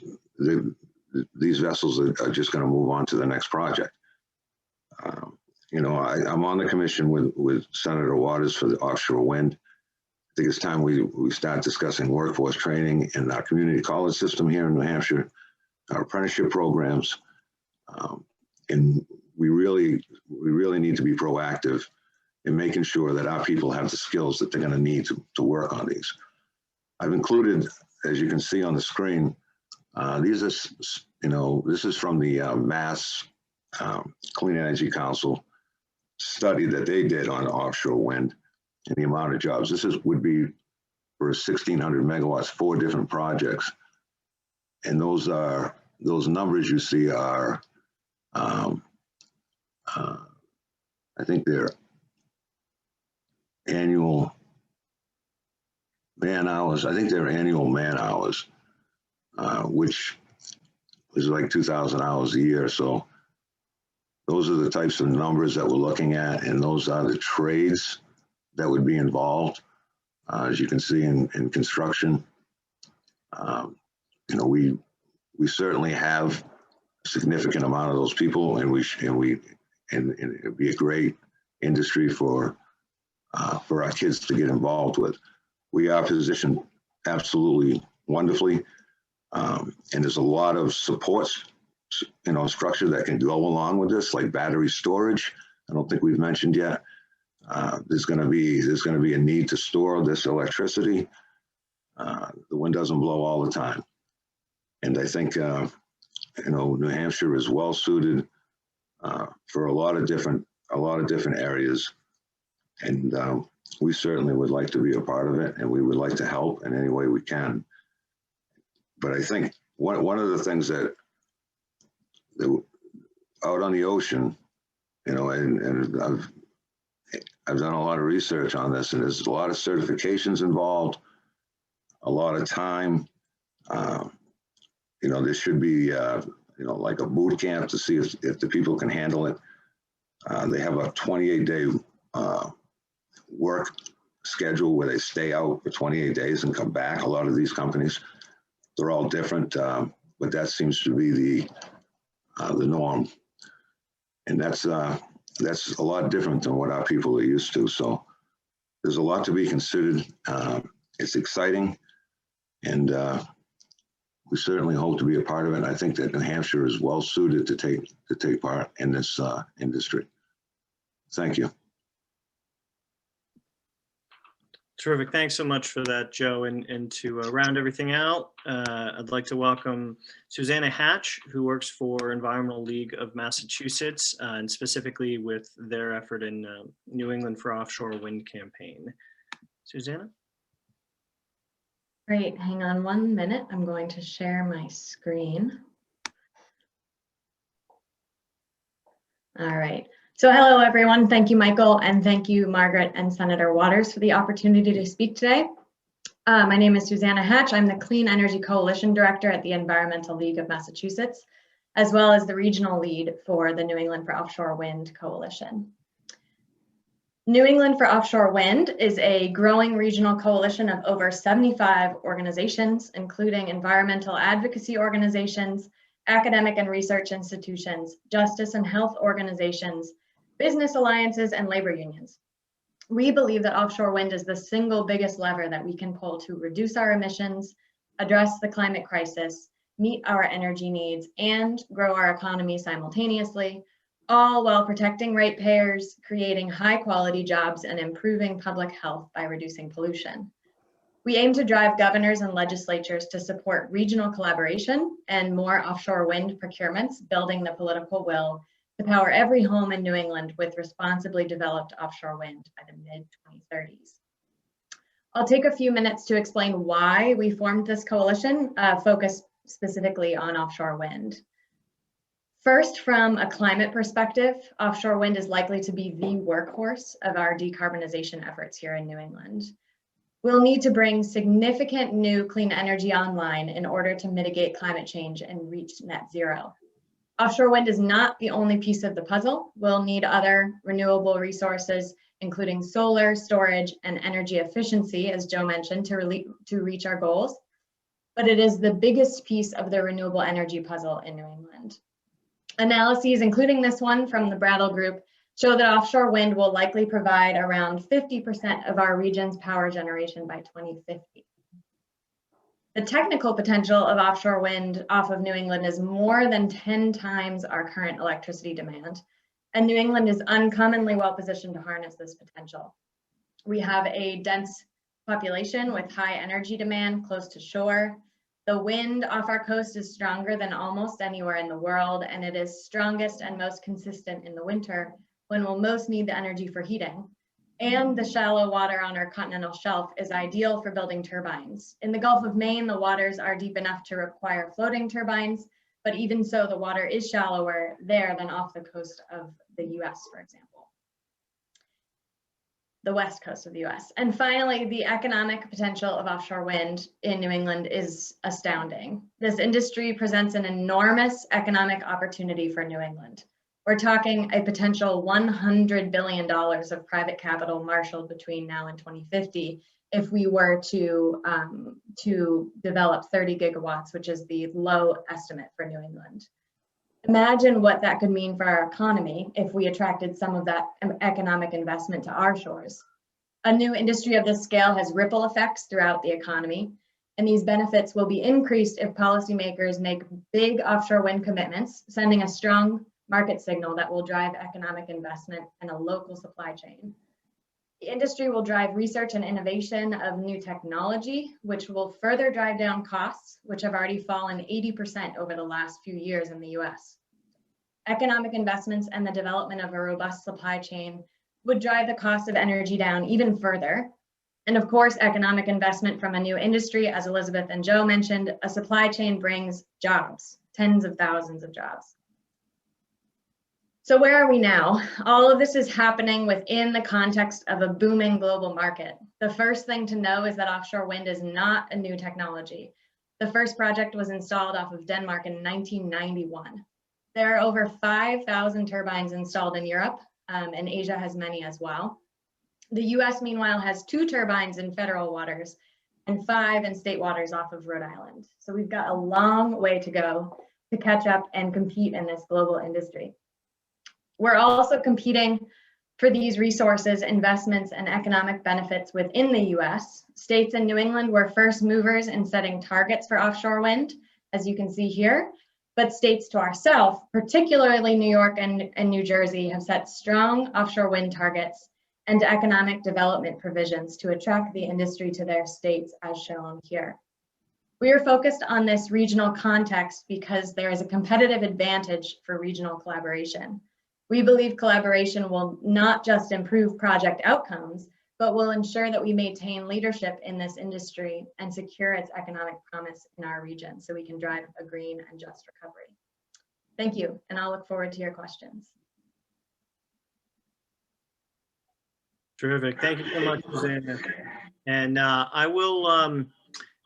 Speaker 8: vessels are just going to move on to the next project. I'm on the commission with Senator Waters for the offshore wind. I think it's time we start discussing workforce training in our community college system here in New Hampshire, our apprenticeship programs, and we really need to be proactive in making sure that our people have the skills that they're going to need to work on these. I've included, as you can see on the screen, these are, this is from the Mass Clean Energy Council study that they did on offshore wind and the amount of jobs. This would be for 1,600 megawatts, 4 different projects. And those numbers you see are, I think they're annual man hours. I think they're annual man hours, which is like 2,000 hours a year. So those are the types of numbers that we're looking at, and those are the trades that would be involved. As you can see in construction, we certainly have a significant amount of those people, and it'd be a great industry for our kids to get involved with. We are positioned absolutely wonderfully, and there's a lot of supports, structure that can go along with this, like battery storage. I don't think we've mentioned yet. There's going to be a need to store this electricity. The wind doesn't blow all the time, and I think New Hampshire is well suited for a lot of different areas, and we certainly would like to be a part of it, and we would like to help in any way we can. But I think one of the things that out on the ocean, and I've done a lot of research on this, and there's a lot of certifications involved, a lot of time. There should be like a boot camp to see if the people can handle it. They have a 28-day work schedule where they stay out for 28 days and come back. A lot of these companies, they're all different, but that seems to be the norm. And that's a lot different than what our people are used to. So there's a lot to be considered. It's exciting, and we certainly hope to be a part of it. And I think that New Hampshire is well suited to take part in this industry. Thank you.
Speaker 4: Terrific. Thanks so much for that, Joe. And to round everything out, I'd like to welcome Susannah Hatch, who works for Environmental League of Massachusetts, and specifically with their effort in New England for Offshore Wind campaign. Susannah?
Speaker 9: Great. Hang on 1 minute. I'm going to share my screen. All right. So hello, everyone. Thank you, Michael, and thank you, Margaret and Senator Waters, for the opportunity to speak today. My name is Susannah Hatch. I'm the Clean Energy Coalition Director at the Environmental League of Massachusetts, as well as the regional lead for the New England for Offshore Wind Coalition. New England for Offshore Wind is a growing regional coalition of over 75 organizations, including environmental advocacy organizations, academic and research institutions, justice and health organizations, business alliances, and labor unions. We believe that offshore wind is the single biggest lever that we can pull to reduce our emissions, address the climate crisis, meet our energy needs, and grow our economy simultaneously, all while protecting ratepayers, creating high-quality jobs, and improving public health by reducing pollution. We aim to drive governors and legislatures to support regional collaboration and more offshore wind procurements, building the political will to power every home in New England with responsibly developed offshore wind by the mid-2030s. I'll take a few minutes to explain why we formed this coalition, focused specifically on offshore wind. First, from a climate perspective, offshore wind is likely to be the workhorse of our decarbonization efforts here in New England. We'll need to bring significant new clean energy online in order to mitigate climate change and reach net zero. Offshore wind is not the only piece of the puzzle. We'll need other renewable resources, including solar, storage, and energy efficiency, as Joe mentioned, to reach our goals. But it is the biggest piece of the renewable energy puzzle in New England. Analyses, including this one from the Brattle Group, show that offshore wind will likely provide around 50% of our region's power generation by 2050. The technical potential of offshore wind off of New England is more than 10 times our current electricity demand, and New England is uncommonly well positioned to harness this potential. We have a dense population with high energy demand close to shore. The wind off our coast is stronger than almost anywhere in the world, and it is strongest and most consistent in the winter when we'll most need the energy for heating. And the shallow water on our continental shelf is ideal for building turbines. In the Gulf of Maine, the waters are deep enough to require floating turbines, but even so, the water is shallower there than off the coast of the US, for example. The west coast of the US. And finally, the economic potential of offshore wind in New England is astounding. This industry presents an enormous economic opportunity for New England. We're talking a potential $100 billion of private capital marshaled between now and 2050 if we were to develop 30 gigawatts, which is the low estimate for New England. Imagine what that could mean for our economy if we attracted some of that economic investment to our shores. A new industry of this scale has ripple effects throughout the economy, and these benefits will be increased if policymakers make big offshore wind commitments, sending a strong market signal that will drive economic investment and a local supply chain. The industry will drive research and innovation of new technology, which will further drive down costs, which have already fallen 80% over the last few years in the US. Economic investments and the development of a robust supply chain would drive the cost of energy down even further. And of course, economic investment from a new industry, as Elizabeth and Joe mentioned, a supply chain brings jobs, tens of thousands of jobs. So where are we now? All of this is happening within the context of a booming global market. The first thing to know is that offshore wind is not a new technology. The first project was installed off of Denmark in 1991. There are over 5,000 turbines installed in Europe, and Asia has many as well. The US, meanwhile, has 2 turbines in federal waters and 5 in state waters off of Rhode Island. So we've got a long way to go to catch up and compete in this global industry. We're also competing for these resources, investments, and economic benefits within the US. States in New England were first movers in setting targets for offshore wind, as you can see here. But states to our south, particularly New York and New Jersey, have set strong offshore wind targets and economic development provisions to attract the industry to their states, as shown here. We are focused on this regional context because there is a competitive advantage for regional collaboration. We believe collaboration will not just improve project outcomes, but will ensure that we maintain leadership in this industry and secure its economic promise in our region so we can drive a green and just recovery. Thank you, and I'll look forward to your questions.
Speaker 4: Terrific. Thank you so much, Susannah. And I will,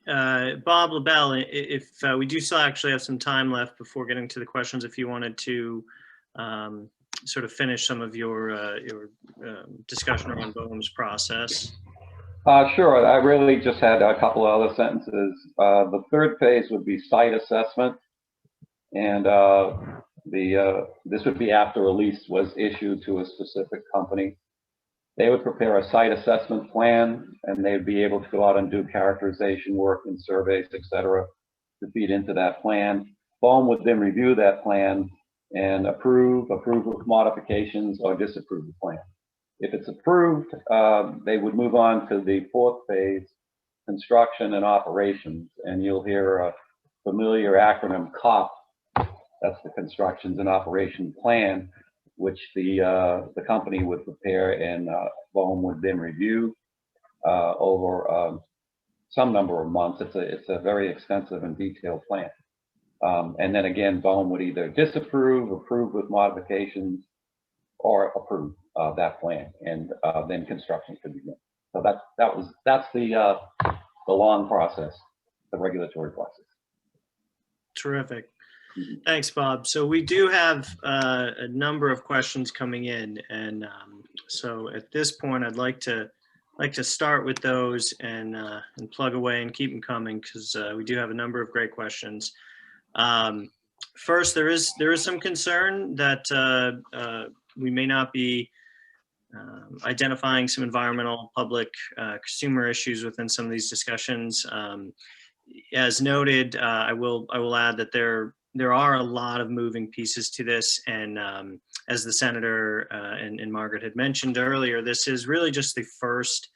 Speaker 4: Bob LaBelle, if we do still actually have some time left before getting to the questions, if you wanted to sort of finish some of your discussion around BOEM's process.
Speaker 5: Sure. I really just had a couple of other sentences. The third phase would be site assessment, and this would be after a lease was issued to a specific company. They would prepare a site assessment plan, and they'd be able to go out and do characterization work and surveys, et cetera, to feed into that plan. BOEM would then review that plan and approve with modifications, or disapprove the plan. If it's approved, they would move on to the fourth phase, construction and operations. And you'll hear a familiar acronym, COP. That's the constructions and operation plan, which the company would prepare, and BOEM would then review over some number of months. It's a very extensive and detailed plan. And then again, BOEM would either disapprove, approve with modifications, or approve that plan, and then construction could begin. So that's the long process, the regulatory process.
Speaker 4: Terrific. Thanks, Bob. So we do have a number of questions coming in, and so at this point, I'd like to start with those and plug away and keep them coming, because we do have a number of great questions. First, there is some concern that we may not be identifying some environmental, public, consumer issues within some of these discussions. As noted, I will add that there are a lot of moving pieces to this, and as the Senator and Margaret had mentioned earlier, this is really just the first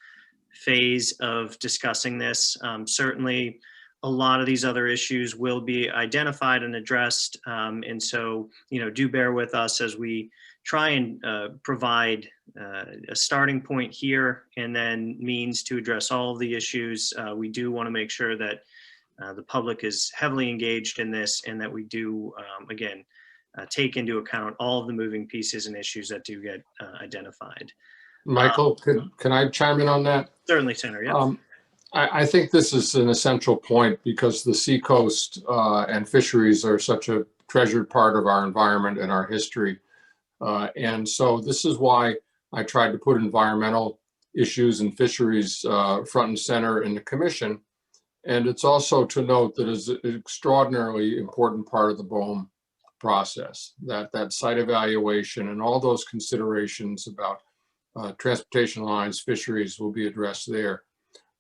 Speaker 4: phase of discussing this. Certainly, a lot of these other issues will be identified and addressed, and so, do bear with us as we try and provide a starting point here, and then means to address all of the issues. We do want to make sure that the public is heavily engaged in this, and that we do, again, take into account all of the moving pieces and issues that do get identified.
Speaker 3: Michael, can I chime in on that?
Speaker 4: Certainly, Senator. Yeah.
Speaker 3: I think this is an essential point, because the seacoast and fisheries are such a treasured part of our environment and our history. And so this is why I tried to put environmental issues and fisheries front and center in the commission. And it's also to note that it's an extraordinarily important part of the BOEM process, that site evaluation and all those considerations about transportation lines, fisheries will be addressed there.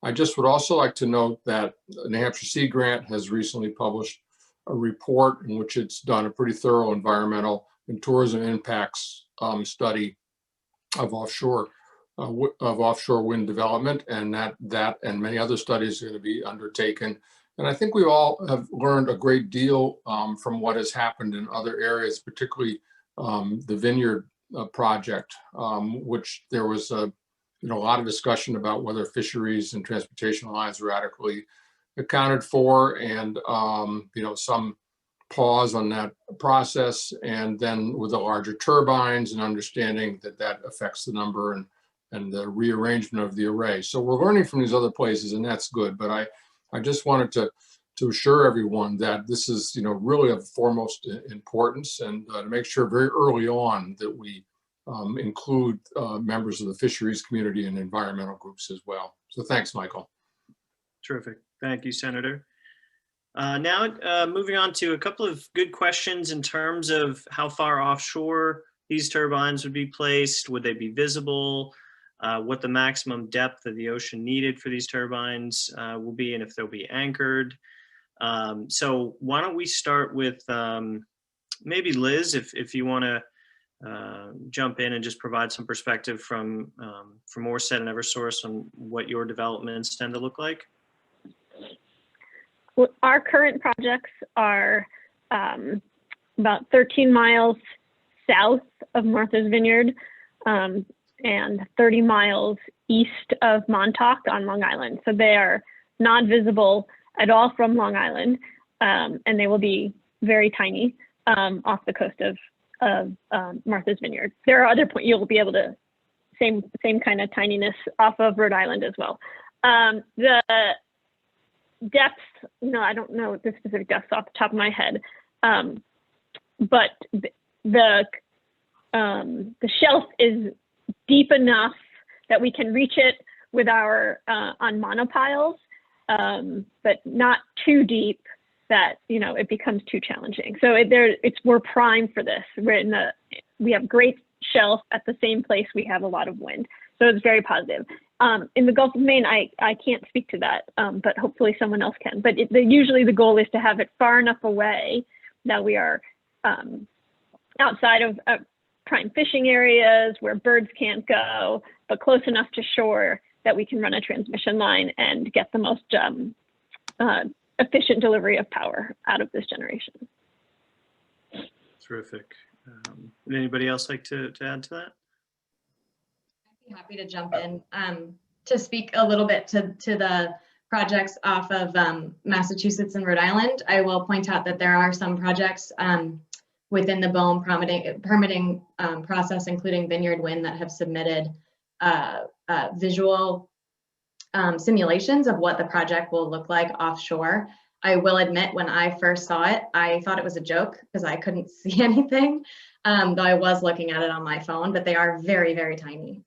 Speaker 3: I just would also like to note that the New Hampshire Sea Grant has recently published a report in which it's done a pretty thorough environmental and tourism impacts study of offshore wind development, and that and many other studies are going to be undertaken. And I think we all have learned a great deal from what has happened in other areas, particularly the Vineyard project, which there was a lot of discussion about whether fisheries and transportation lines were adequately accounted for, and some pause on that process, and then with the larger turbines and understanding that affects the number and the rearrangement of the array. So we're learning from these other places, and that's good. But I just wanted to assure everyone that this is really of foremost importance, and to make sure very early on that we include members of the fisheries community and environmental groups as well. So thanks, Michael.
Speaker 4: Terrific. Thank you, Senator. Now, moving on to a couple of good questions in terms of how far offshore these turbines would be placed. Would they be visible? What the maximum depth of the ocean needed for these turbines will be, and if they'll be anchored. So why don't we start with maybe Liz, if you want to jump in and just provide some perspective from Orsted and Eversource on what your developments tend to look like.
Speaker 6: Well, our current projects are about 13 miles south of Martha's Vineyard and 30 miles east of Montauk on Long Island. So they are not visible at all from Long Island, and they will be very tiny off the coast of Martha's Vineyard. There are other points you'll be able to, same kind of tininess off of Rhode Island as well. The depth, I don't know the specific depths off the top of my head, but the shelf is deep enough that we can reach it with our on monopiles, but not too deep that it becomes too challenging. So we're primed for this. We have great shelf at the same place we have a lot of wind, so it's very positive. In the Gulf of Maine, I can't speak to that, but hopefully someone else can. But usually the goal is to have it far enough away that we are outside of prime fishing areas where birds can't go, but close enough to shore that we can run a transmission line and get the most efficient delivery of power out of this generation.
Speaker 4: Terrific. Would anybody else like to add to that?
Speaker 9: I'd be happy to jump in to speak a little bit to the projects off of Massachusetts and Rhode Island. I will point out that there are some projects within the BOEM permitting process, including Vineyard Wind, that have submitted visual simulations of what the project will look like offshore. I will admit, when I first saw it, I thought it was a joke because I couldn't see anything, though I was looking at it on my phone, but they are very, very tiny.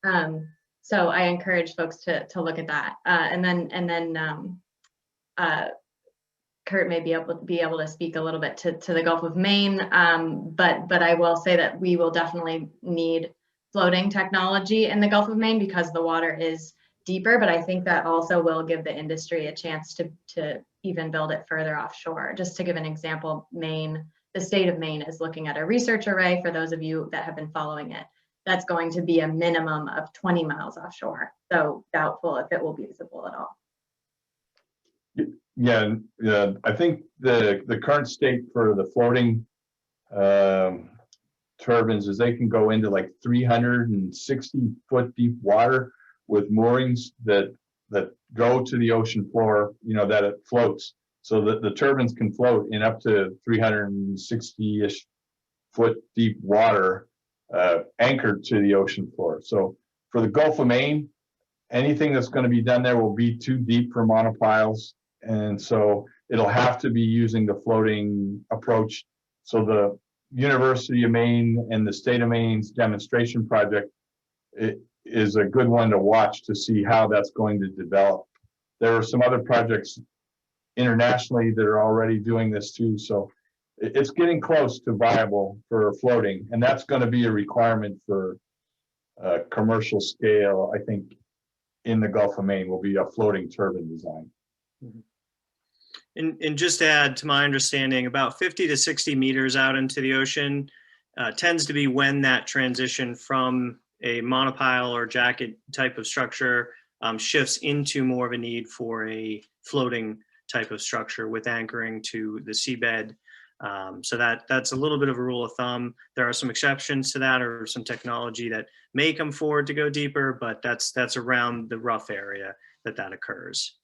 Speaker 9: So I encourage folks to look at that. And then Kurt may be able to speak a little bit to the Gulf of Maine, but I will say that we will definitely need floating technology in the Gulf of Maine because the water is deeper, but I think that also will give the industry a chance to even build it further offshore. Just to give an example, Maine, the state of Maine is looking at a research array, for those of you that have been following it, that's going to be a minimum of 20 miles offshore. So doubtful if it will be visible at all.
Speaker 7: Yeah, I think the current state for the floating turbines is they can go into like 360-foot deep water with moorings that go to the ocean floor, that it floats, so that the turbines can float in up to 360-ish foot deep water, anchored to the ocean floor. So for the Gulf of Maine, anything that's going to be done there will be too deep for monopiles, and so it'll have to be using the floating approach. So the University of Maine and the state of Maine's demonstration project, it is a good one to watch to see how that's going to develop. There are some other projects internationally that are already doing this too. So it's getting close to viable for floating, and that's going to be a requirement for commercial scale. I think in the Gulf of Maine will be a floating turbine design.
Speaker 4: And just to add to my understanding, about 50 to 60 meters out into the ocean tends to be when that transition from a monopile or jacket type of structure shifts into more of a need for a floating type of structure with anchoring to the seabed. So that's a little bit of a rule of thumb. There are some exceptions to that, or some technology that may come forward to go deeper, but that's around the rough area that occurs.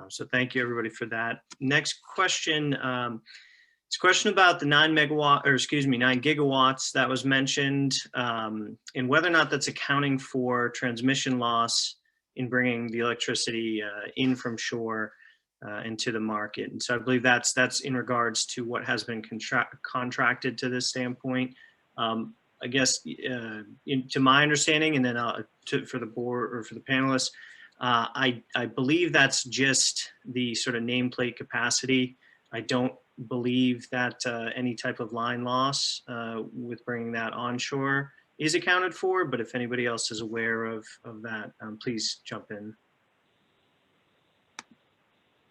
Speaker 4: So thank you everybody for that. Next question. It's a question about the 9 gigawatts that was mentioned, and whether or not that's accounting for transmission loss in bringing the electricity in from shore into the market. And so I believe that's in regards to what has been contracted to this standpoint. I guess, to my understanding, and then for the board or for the panelists, I believe that's just the sort of nameplate capacity. I don't believe that any type of line loss with bringing that onshore is accounted for, but if anybody else is aware of that, please jump in.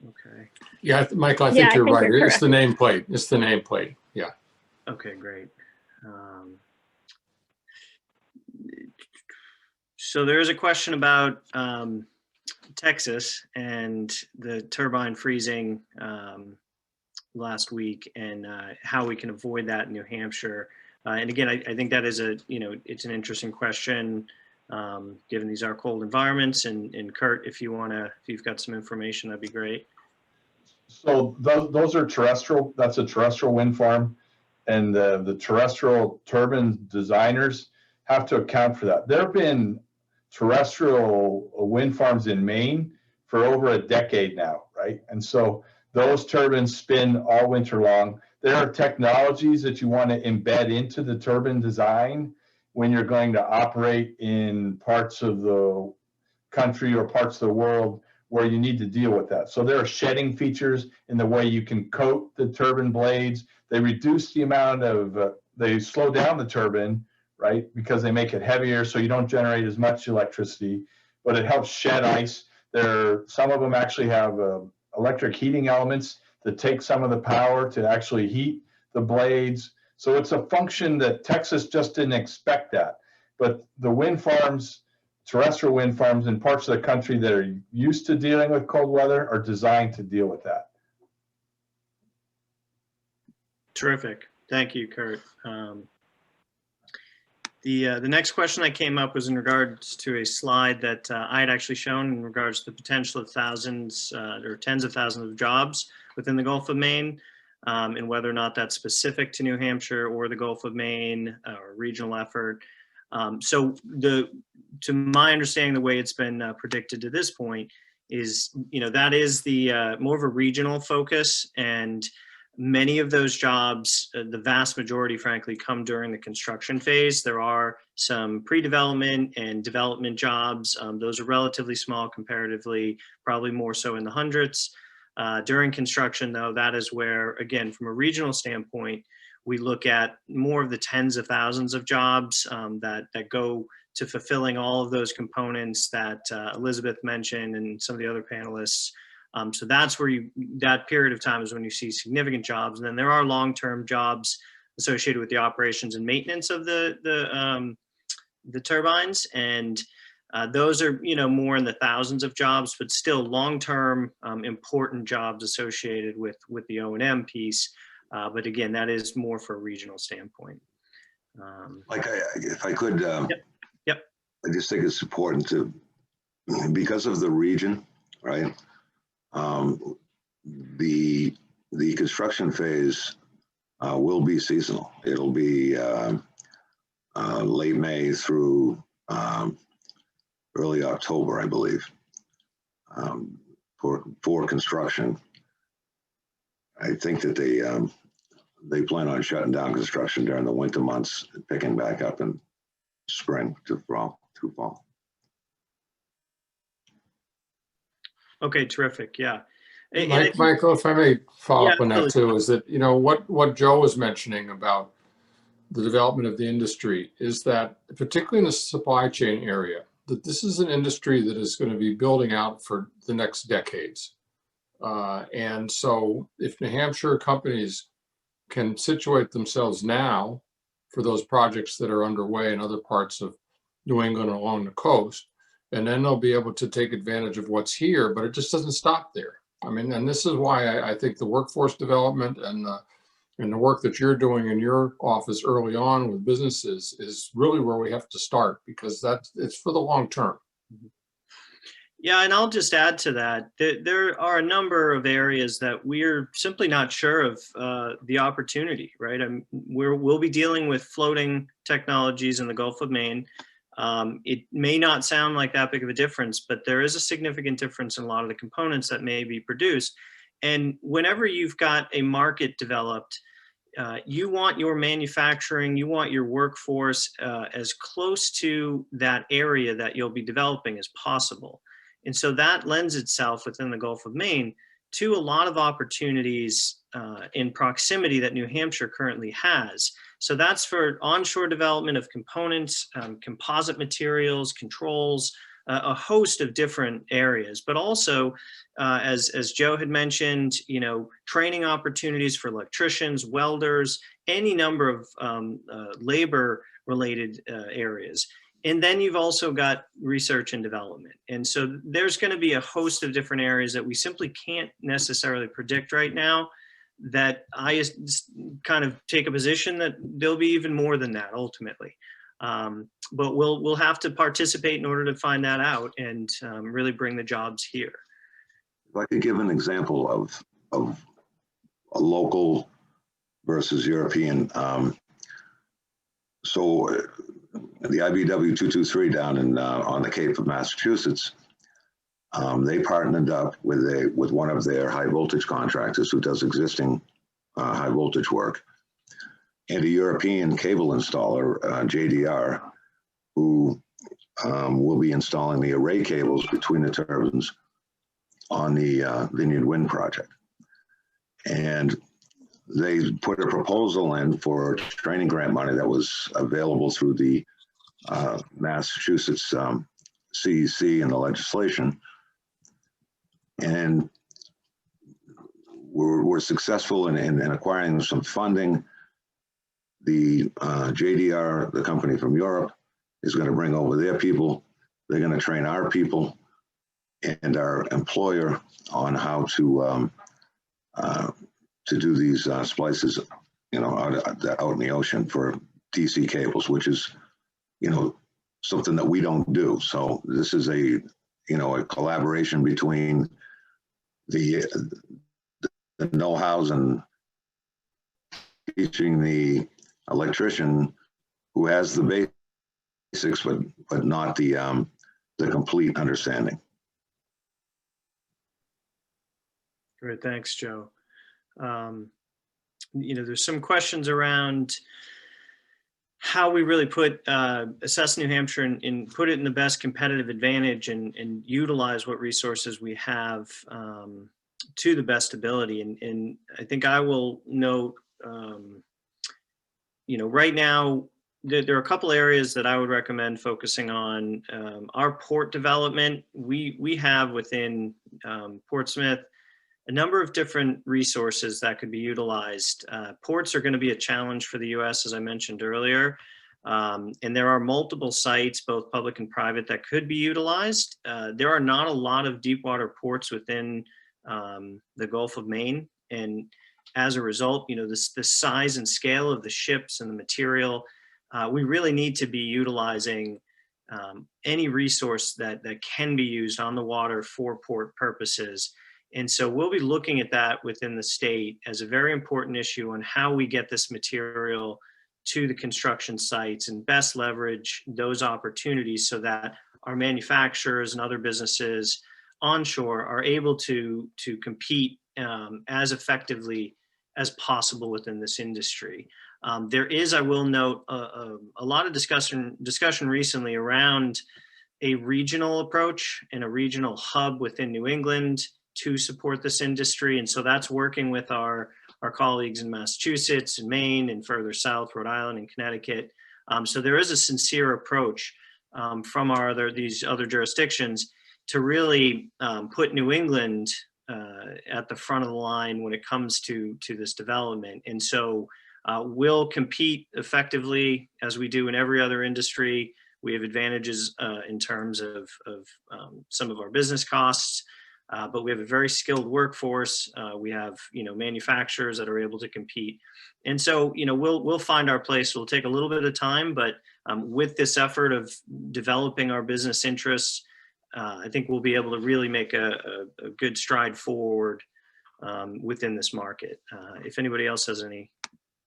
Speaker 4: Okay.
Speaker 3: Yeah, Michael, I think you're right.
Speaker 6: you're
Speaker 3: It's the nameplate. It's the nameplate. Yeah.
Speaker 4: Okay, great. So there is a question about Texas and the turbine freezing last week, and how we can avoid that in New Hampshire. And again, I think that is it's an interesting question, given these are cold environments. And Kurt, if you've got some information, that'd be great.
Speaker 7: So those are terrestrial, that's a terrestrial wind farm, and the terrestrial turbine designers have to account for that. There have been terrestrial wind farms in Maine for over a decade now, right? And so those turbines spin all winter long. There are technologies that you want to embed into the turbine design when you're going to operate in parts of the country or parts of the world where you need to deal with that. So there are shedding features in the way you can coat the turbine blades. They reduce the amount of, they slow down the turbine, right? Because they make it heavier so you don't generate as much electricity, but it helps shed ice. Some of them actually have electric heating elements that take some of the power to actually heat the blades. So it's a function that Texas just didn't expect that. But the wind farms, terrestrial wind farms in parts of the country that are used to dealing with cold weather are designed to deal with that.
Speaker 4: Terrific. Thank you, Kurt. The next question that came up was in regards to a slide that I had actually shown in regards to the potential of thousands or tens of thousands of jobs within the Gulf of Maine, and whether or not that's specific to New Hampshire or the Gulf of Maine or a regional effort. So to my understanding, the way it's been predicted to this point is, that is the more of a regional focus, and many of those jobs, the vast majority, frankly, come during the construction phase. There are some pre-development and development jobs. Those are relatively small comparatively, probably more so in the hundreds. During construction, though, that is where, again, from a regional standpoint, we look at more of the tens of thousands of jobs that go to fulfilling all of those components that Elizabeth mentioned and some of the other panelists. So that's where that period of time is when you see significant jobs. And then there are long-term jobs associated with the operations and maintenance of the turbines. And those are, more in the thousands of jobs, but still long-term important jobs associated with the O&M piece. But again, that is more for a regional standpoint.
Speaker 8: If I could,
Speaker 4: Yep.
Speaker 8: I just think it's important to, because of the region, right? The construction phase will be seasonal. It'll be late May through early October, I believe, for construction. I think that they plan on shutting down construction during the winter months and picking back up in spring to fall.
Speaker 4: Okay, terrific. Yeah.
Speaker 3: Michael, if I may follow up on that too, is that, what Joe was mentioning about the development of the industry is that, particularly in the supply chain area, that this is an industry that is going to be building out for the next decades. And so if New Hampshire companies can situate themselves now for those projects that are underway in other parts of New England along the coast, and then they'll be able to take advantage of what's here, but it just doesn't stop there. I mean, and this is why I think the workforce development and the work that you're doing in your office early on with businesses is really where we have to start, because it's for the long term.
Speaker 4: Yeah, and I'll just add to that. There are a number of areas that we're simply not sure of the opportunity, right? We'll be dealing with floating technologies in the Gulf of Maine. It may not sound like that big of a difference, but there is a significant difference in a lot of the components that may be produced. And whenever you've got a market developed, you want your manufacturing, you want your workforce as close to that area that you'll be developing as possible. And so that lends itself within the Gulf of Maine to a lot of opportunities in proximity that New Hampshire currently has. So that's for onshore development of components, composite materials, controls, a host of different areas, but also, as Joe had mentioned, training opportunities for electricians, welders, any number of labor-related areas. And then you've also got research and development. And so there's going to be a host of different areas that we simply can't necessarily predict right now, that I just kind of take a position that there'll be even more than that ultimately. But we'll have to participate in order to find that out and really bring the jobs here.
Speaker 8: If I could give an example of a local versus European. So the IBEW 223 down in on the Cape of Massachusetts, they partnered up with one of their high voltage contractors who does existing high voltage work, and a European cable installer, JDR, who will be installing the array cables between the turbines on the Vineyard Wind project. And they put a proposal in for training grant money that was available through the Massachusetts CEC and the legislation. And we're successful in acquiring some funding. The JDR, the company from Europe, is going to bring over their people. They're going to train our people and our employer on how to do these splices, out in the ocean for DC cables, which is, something that we don't do. So this is a collaboration between the know-hows and teaching the electrician who has the basics, but not the complete understanding.
Speaker 4: Great, thanks, Joe. There's some questions around how we really assess New Hampshire and put it in the best competitive advantage and utilize what resources we have to the best ability. And I think I will note, right now, there are a couple areas that I would recommend focusing on. Our port development, we have within Portsmouth a number of different resources that could be utilized. Ports are going to be a challenge for the U.S., as I mentioned earlier. And there are multiple sites, both public and private, that could be utilized. There are not a lot of deep water ports within the Gulf of Maine. And as a result, the size and scale of the ships and the material, we really need to be utilizing any resource that can be used on the water for port purposes. And so we'll be looking at that within the state as a very important issue on how we get this material to the construction sites and best leverage those opportunities so that our manufacturers and other businesses onshore are able to compete as effectively as possible within this industry. There is, I will note, a lot of discussion recently around a regional approach and a regional hub within New England to support this industry. And so that's working with our colleagues in Massachusetts and Maine and further south, Rhode Island and Connecticut. So there is a sincere approach from these other jurisdictions to really put New England at the front of the line when it comes to this development. And so we'll compete effectively as we do in every other industry. We have advantages in terms of some of our business costs. But we have a very skilled workforce. We have, manufacturers that are able to compete. And so, we'll find our place. We'll take a little bit of time, but with this effort of developing our business interests, I think we'll be able to really make a good stride forward within this market. If anybody else has any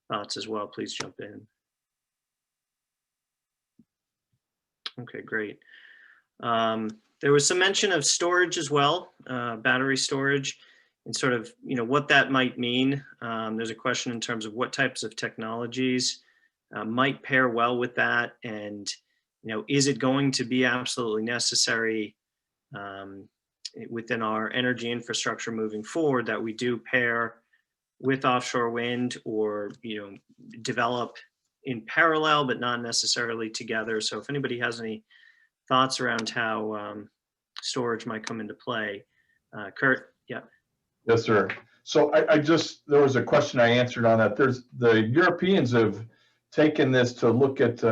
Speaker 4: thoughts as well, please jump in. Okay, great. There was some mention of storage as well, battery storage. sort of, what that might mean. There's a question in terms of what types of technologies might pair well with that. And, is it going to be absolutely necessary within our energy infrastructure moving forward that we do pair with offshore wind, or, develop in parallel, but not necessarily together. So if anybody has any thoughts around how storage might come into play. Kurt, yeah.
Speaker 7: Yes, sir. So there was a question I answered on that. The Europeans have taken this to look at,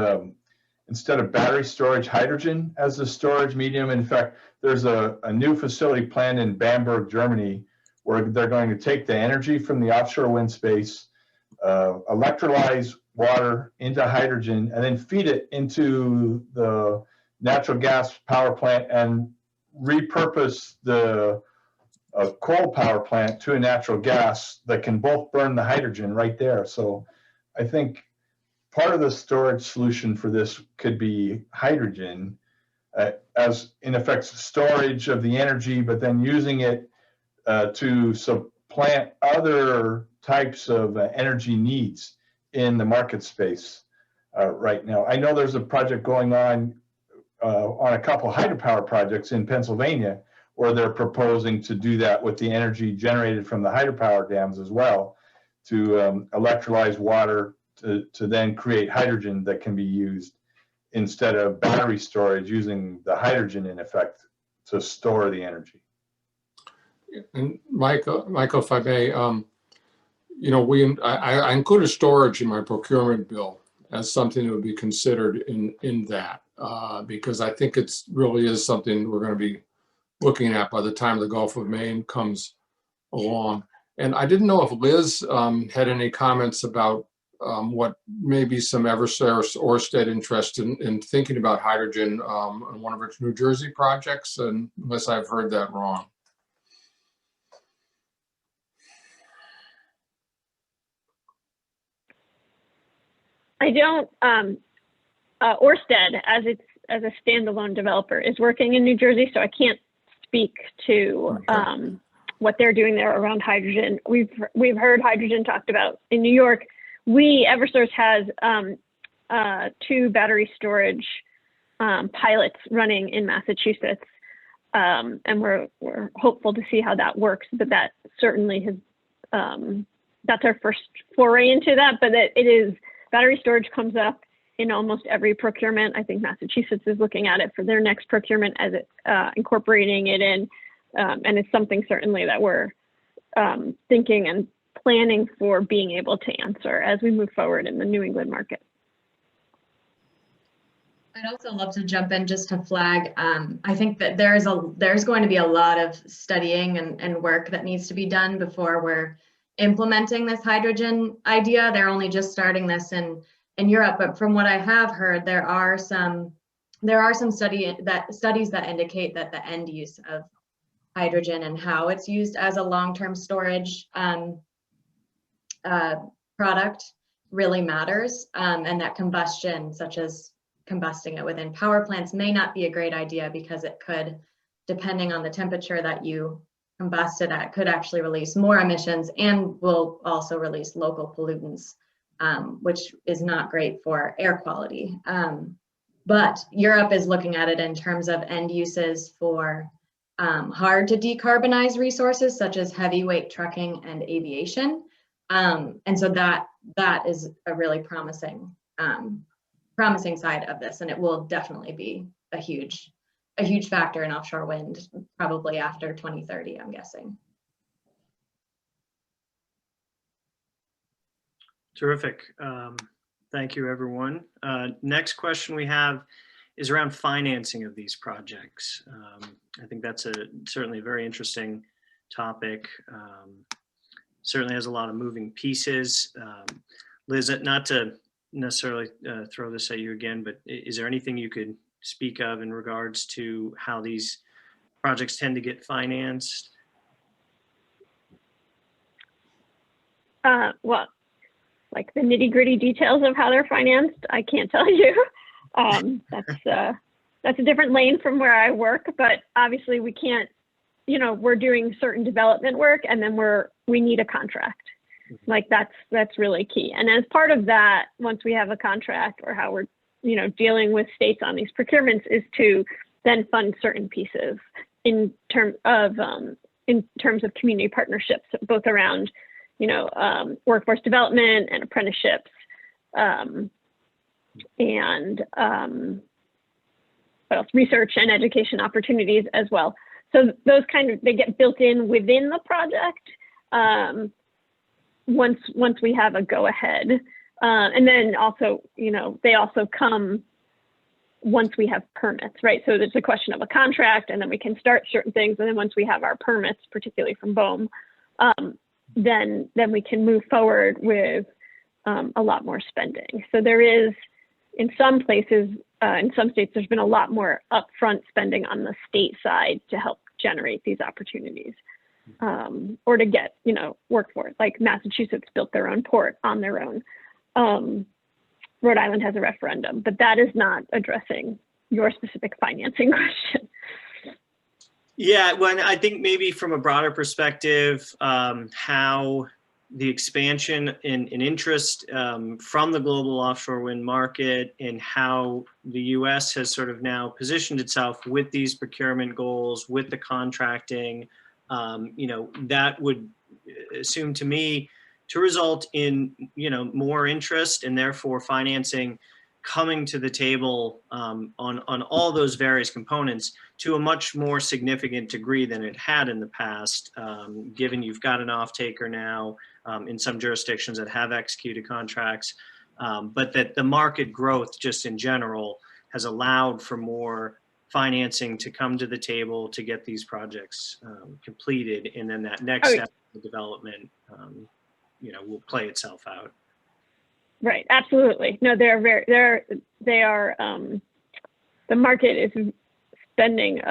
Speaker 7: instead of battery storage, hydrogen as the storage medium. In fact, there's a new facility planned in Bamberg, Germany, where they're going to take the energy from the offshore wind space, electrolyze water into hydrogen, and then feed it into the natural gas power plant and repurpose the coal power plant to a natural gas that can both burn the hydrogen right there. So I think part of the storage solution for this could be hydrogen as, in effect, storage of the energy, but then using it to supplant other types of energy needs in the market space right now. I know there's a project going on a couple of hydropower projects in Pennsylvania, where they're proposing to do that with the energy generated from the hydropower dams as well, to electrolyze water to then create hydrogen that can be used instead of battery storage, using the hydrogen in effect to store the energy.
Speaker 3: And Michael, if I may, I included storage in my procurement bill as something that would be considered in that, because I think it really is something we're going to be looking at by the time the Gulf of Maine comes along. And I didn't know if Liz had any comments about what maybe some Eversource or Orsted interest in thinking about hydrogen on one of its New Jersey projects, and unless I've heard that wrong.
Speaker 6: I don't. Orsted, as a standalone developer, is working in New Jersey, so I can't speak to what they're doing there around hydrogen. We've heard hydrogen talked about in New York. Eversource has 2 battery storage pilots running in Massachusetts, and we're hopeful to see how that works. But that certainly has that's our first foray into that. But it is, battery storage comes up in almost every procurement. I think Massachusetts is looking at it for their next procurement as it incorporating it in, and it's something certainly that we're thinking and planning for being able to answer as we move forward in the New England market.
Speaker 9: I'd also love to jump in just to flag. I think that there's going to be a lot of studying and work that needs to be done before we're implementing this hydrogen idea. They're only just starting this in Europe, but from what I have heard, there are some studies that indicate that the end use of hydrogen and how it's used as a long-term storage product really matters, and that combustion, such as combusting it within power plants, may not be a great idea, because it could, depending on the temperature that you combust it at, could actually release more emissions and will also release local pollutants, which is not great for air quality. But Europe is looking at it in terms of end uses for hard to decarbonize resources, such as heavyweight trucking and aviation. And so that is a really promising side of this, and it will definitely be a huge factor in offshore wind, probably after 2030, I'm guessing.
Speaker 4: Terrific. Thank you, everyone. Next question we have is around financing of these projects. I think that's certainly a very interesting topic. Certainly has a lot of moving pieces. Liz, not to necessarily throw this at you again, but is there anything you could speak of in regards to how these projects tend to get financed?
Speaker 6: Well, like the nitty-gritty details of how they're financed, I can't tell you. That's a different lane from where I work, but obviously we can't you know, we're doing certain development work and then we need a contract. Like that's really key. And as part of that, once we have a contract, or how we're, you know, dealing with states on these procurements, is to then fund certain pieces in terms of community partnerships, both around, you know, workforce development and apprenticeships, and what else? Research and education opportunities as well. So those they get built in within the project once we have a go ahead. And then also, you know, they also come once we have permits, right? So there's a question of a contract, and then we can start certain things. And then once we have our permits, particularly from BOEM, then we can move forward with a lot more spending. So there is, in some places, in some states, there's been a lot more upfront spending on the state side to help generate these opportunities, or to get, you know, workforce. Like Massachusetts built their own port on their own. Rhode Island has a referendum, but that is not addressing your specific financing question.
Speaker 4: Yeah, well, I think maybe from a broader perspective, how the expansion in interest from the global offshore wind market, and how the U.S. has sort of now positioned itself with these procurement goals, with the contracting, you know, that would assume to me to result in, you know, more interest and therefore financing coming to the table on all those various components to a much more significant degree than it had in the past, given you've got an off-taker now in some jurisdictions that have executed contracts, but that the market growth just in general has allowed for more financing to come to the table to get these projects completed, and then that next step of development you know, will play itself out.
Speaker 6: Right, absolutely. No, they are, the market is spending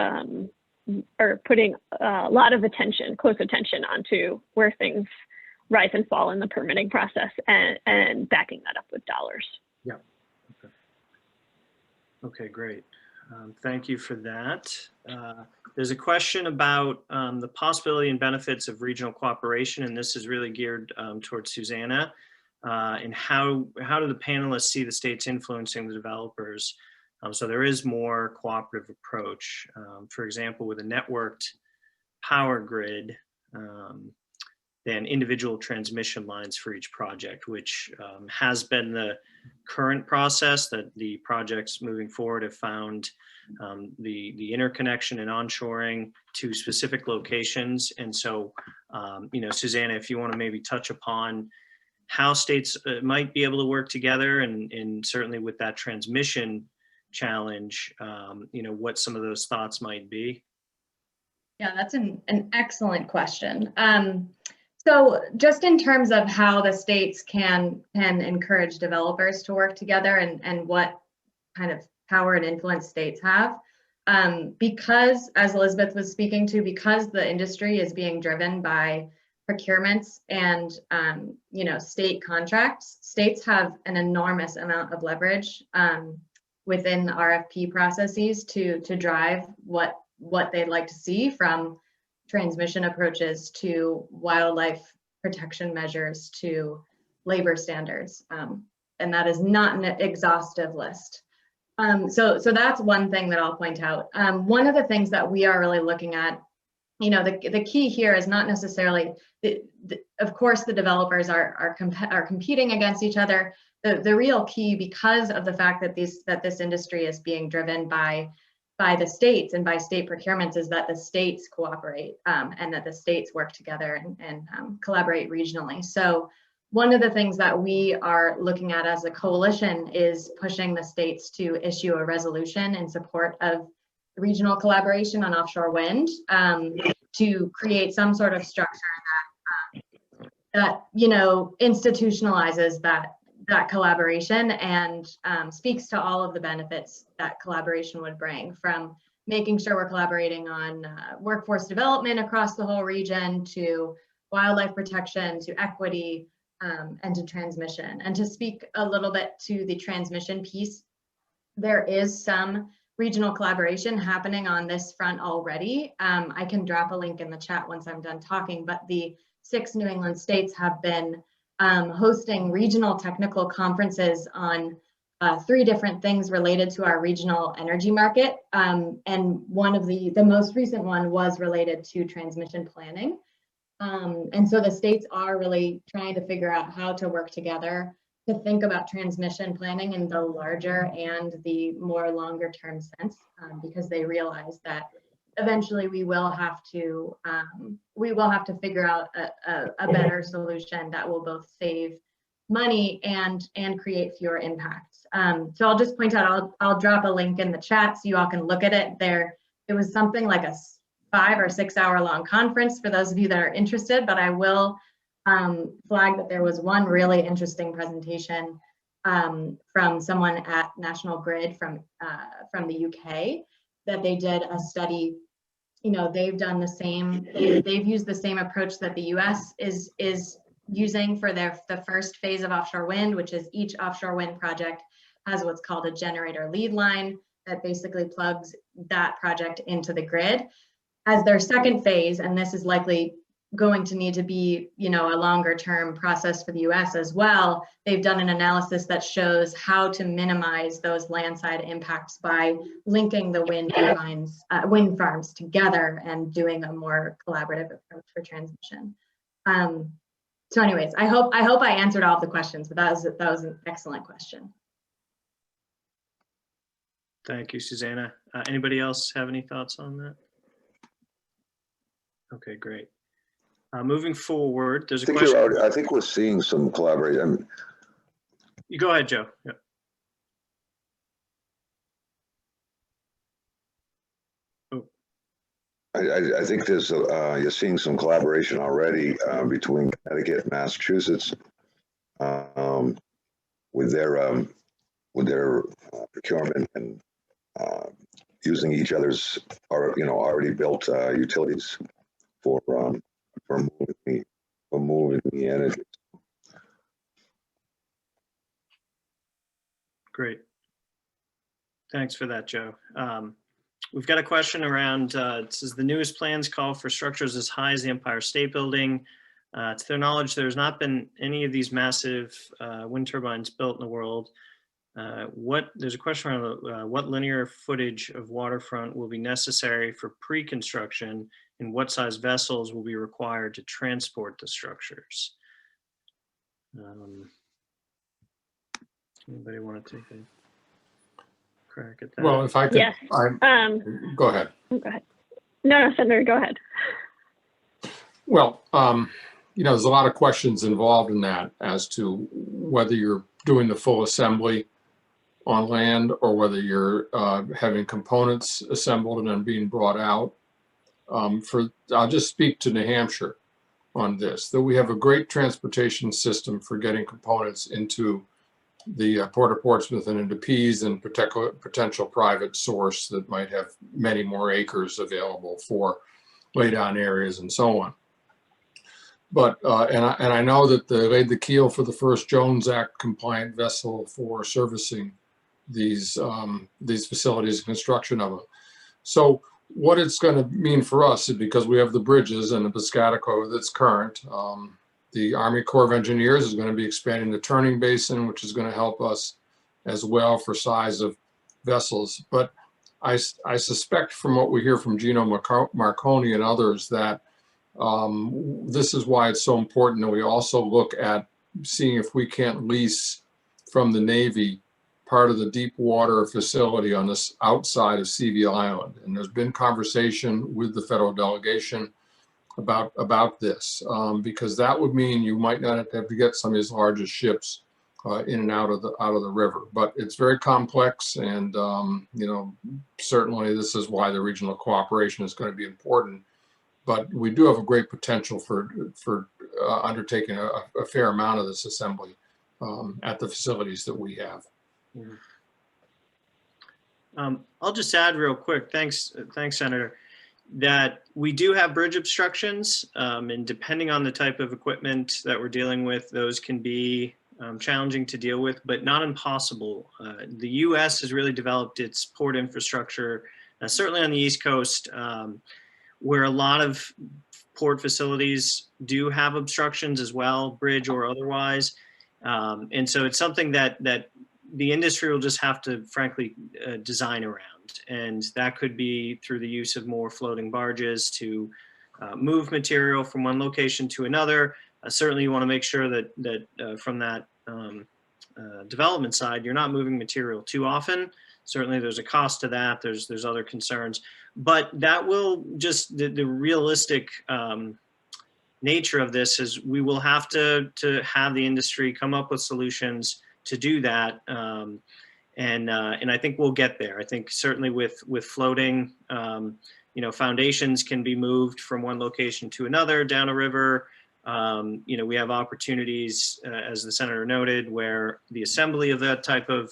Speaker 6: or putting a lot of attention, close attention onto where things rise and fall in the permitting process, and backing that up with dollars.
Speaker 4: Yeah. Okay. Okay, great. Thank you for that. There's a question about the possibility and benefits of regional cooperation, and this is really geared towards Susannah. And how do the panelists see the states influencing the developers? So there is more cooperative approach. For example, with a networked power grid, than individual transmission lines for each project, which has been the current process that the projects moving forward have found the interconnection and onshoring to specific locations. And so, you know, Susannah, if you want to maybe touch upon how states might be able to work together, and certainly with that transmission challenge, you know, what some of those thoughts might be.
Speaker 9: Yeah, that's an excellent question. So just in terms of how the states can encourage developers to work together, and what kind of power and influence states have, because, as Elizabeth was speaking to, because the industry is being driven by procurements and you know, state contracts, states have an enormous amount of leverage within RFP processes to drive what they'd like to see, from transmission approaches to wildlife protection measures to labor standards, and that is not an exhaustive list. So that's one thing that I'll point out. One of the things that we are really looking at, you know, the key here is not necessarily, of course, the developers are competing against each other. The real key, because of the fact that this industry is being driven by the states and by state procurements, is that the states cooperate, and that the states work together and collaborate regionally. So one of the things that we are looking at as a coalition is pushing the states to issue a resolution in support of regional collaboration on offshore wind, to create some sort of structure that you know, institutionalizes that collaboration, and speaks to all of the benefits that collaboration would bring, from making sure we're collaborating on workforce development across the whole region, to wildlife protection, to equity, and to transmission. And to speak a little bit to the transmission piece, there is some regional collaboration happening on this front already. I can drop a link in the chat once I'm done talking, but the 6 New England states have been hosting regional technical conferences on 3 different things related to our regional energy market. And one of the most recent one was related to transmission planning. And so the states are really trying to figure out how to work together to think about transmission planning in the larger and the more longer term sense, because they realize that eventually we will have to figure out a better solution that will both save money and create fewer impacts. So I'll just point out, I'll drop a link in the chat so you all can look at it there. It was something like a 5 or 6 hour long conference for those of you that are interested, but I will flag that there was one really interesting presentation from someone at National Grid from the UK, that they did a study. You know, they've done the same, they've used the same approach that the US is using for the first phase of offshore wind, which is each offshore wind project has what's called a generator lead line that basically plugs that project into the grid. As their second phase, and this is likely going to need to be, you know, a longer term process for the US as well, they've done an analysis that shows how to minimize those landside impacts by linking the wind farms together and doing a more collaborative approach for transmission. So anyways, I hope I answered all of the questions, but that was an excellent question.
Speaker 4: Thank you, Susannah. Anybody else have any thoughts on that? Okay, great. Moving forward, there's a question.
Speaker 8: I think we're seeing some collaboration.
Speaker 4: You go ahead, Joe. Yep. Oh.
Speaker 8: I think there's you're seeing some collaboration already between Connecticut and Massachusetts with their procurement and using each other's already built utilities for moving the energy.
Speaker 4: Great. Thanks for that, Joe. We've got a question around, it says the newest plans call for structures as high as the Empire State Building. To their knowledge, there's not been any of these massive wind turbines built in the world. There's a question around what linear footage of waterfront will be necessary for pre-construction, and what size vessels will be required to transport the structures? Anybody want to take a crack at that?
Speaker 3: Well, if I could,
Speaker 6: Yes.
Speaker 3: Go ahead.
Speaker 6: Go ahead. No, Senator, go ahead.
Speaker 3: Well, there's a lot of questions involved in that as to whether you're doing the full assembly on land or whether you're having components assembled and then being brought out. I'll just speak to New Hampshire on this, that we have a great transportation system for getting components into the Port of Portsmouth and into Pease and potential private source that might have many more acres available for laydown areas and so on. But and I know that they laid the keel for the first Jones Act compliant vessel for servicing these facilities, construction of them. So what it's going to mean for us is, because we have the bridges and the Piscataqua that's current, the Army Corps of Engineers is going to be expanding the turning basin, which is going to help us as well for size of vessels. But I suspect from what we hear from Gino Marconi and others that this is why it's so important that we also look at seeing if we can't lease from the Navy part of the deep water facility on this outside of Seaview Island. And there's been conversation with the federal delegation about this, because that would mean you might not have to get some of these largest ships in and out of the river. But it's very complex, and certainly this is why the regional cooperation is going to be important. But we do have a great potential for undertaking a fair amount of this assembly at the facilities that we have.
Speaker 4: I'll just add real quick, thanks Senator, that we do have bridge obstructions, and depending on the type of equipment that we're dealing with, those can be challenging to deal with, but not impossible. The U.S. has really developed its port infrastructure, certainly on the East Coast, where a lot of port facilities do have obstructions as well, bridge or otherwise. And so it's something that the industry will just have to, frankly, design around. And that could be through the use of more floating barges to move material from one location to another. Certainly you want to make sure that from that development side, you're not moving material too often. Certainly there's a cost to that. There's other concerns, but that will just, the realistic nature of this is we will have to have the industry come up with solutions to do that. And I think we'll get there. I think certainly with floating, you know, foundations can be moved from one location to another down a river. You know, we have opportunities, as the senator noted, where the assembly of that type of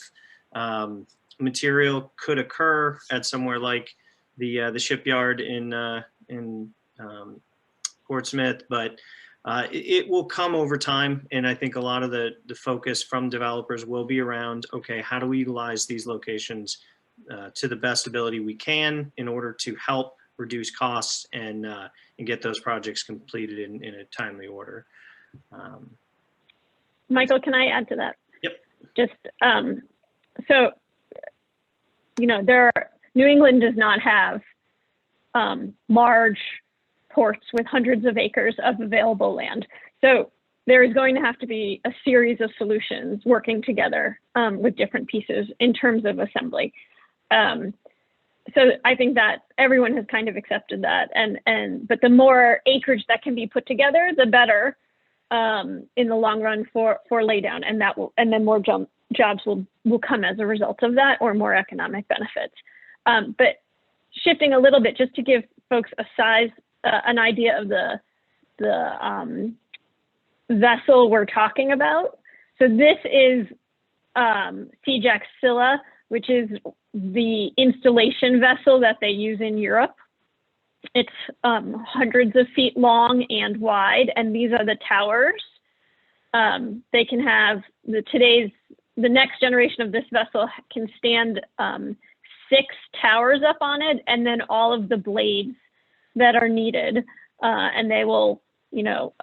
Speaker 4: material could occur at somewhere like the shipyard in Portsmouth, but it will come over time. And I think a lot of the focus from developers will be around, okay, how do we utilize these locations to the best ability we can in order to help reduce costs and get those projects completed in a timely order.
Speaker 6: Michael, can I add to that?
Speaker 4: Yep.
Speaker 6: Just so, you know, New England does not have large ports with hundreds of acres of available land. So there is going to have to be a series of solutions working together with different pieces in terms of assembly. So I think that everyone has kind of accepted that, but the more acreage that can be put together, the better in the long run for laydown, and then more jobs will come as a result of that, or more economic benefits. But shifting a little bit, just to give folks a size, an idea of the vessel we're talking about. So this is Sea Scylla, which is the installation vessel that they use in Europe. It's hundreds of feet long and wide, and these are the towers. They can have the next generation of this vessel can stand 6 towers up on it, and then all of the blades that are needed, and they will, you know,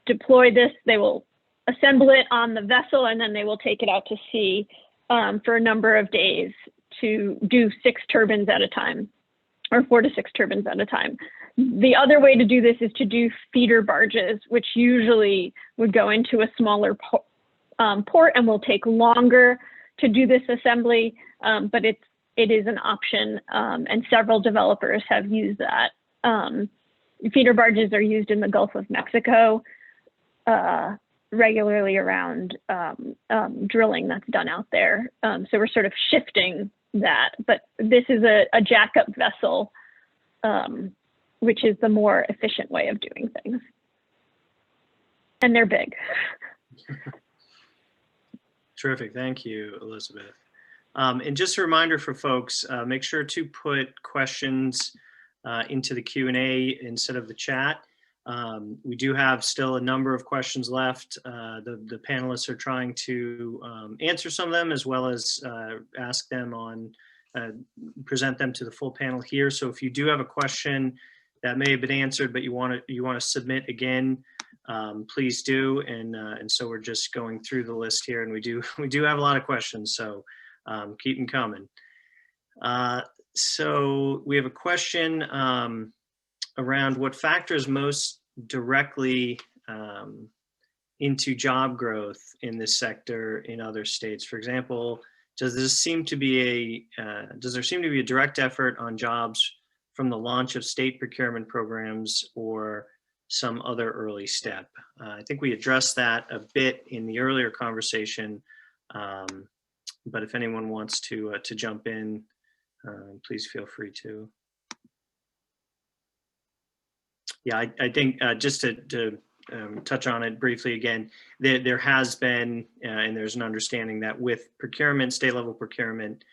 Speaker 6: deploy this. They will assemble it on the vessel, and then they will take it out to sea for a number of days to do 6 turbines at a time, or 4 to 6 turbines at a time. The other way to do this is to do feeder barges, which usually would go into a smaller port and will take longer to do this assembly, but it is an option, and several developers have used that. Feeder barges are used in the Gulf of Mexico regularly around drilling that's done out there. So we're sort of shifting that, but this is a jackup vessel, which is the more efficient way of doing things. And they're big.
Speaker 4: Terrific, thank you, Elizabeth. And just a reminder for folks, make sure to put questions into the Q&A instead of the chat. We do have still a number of questions left. The panelists are trying to answer some of them, as well as ask them on, present them to the full panel here. So if you do have a question that may have been answered, but you want to submit again, please do. And so we're just going through the list here, and we do have a lot of questions, so keep them coming. So we have a question around what factors most directly into job growth in this sector in other states. For example, does there seem to be a direct effort on jobs from the launch of state procurement programs or some other early step? I think we addressed that a bit in the earlier conversation, but if anyone wants to jump in, please feel free to. Yeah, I think just to touch on it briefly again, there has been, and there's an understanding that with procurement, state level procurement,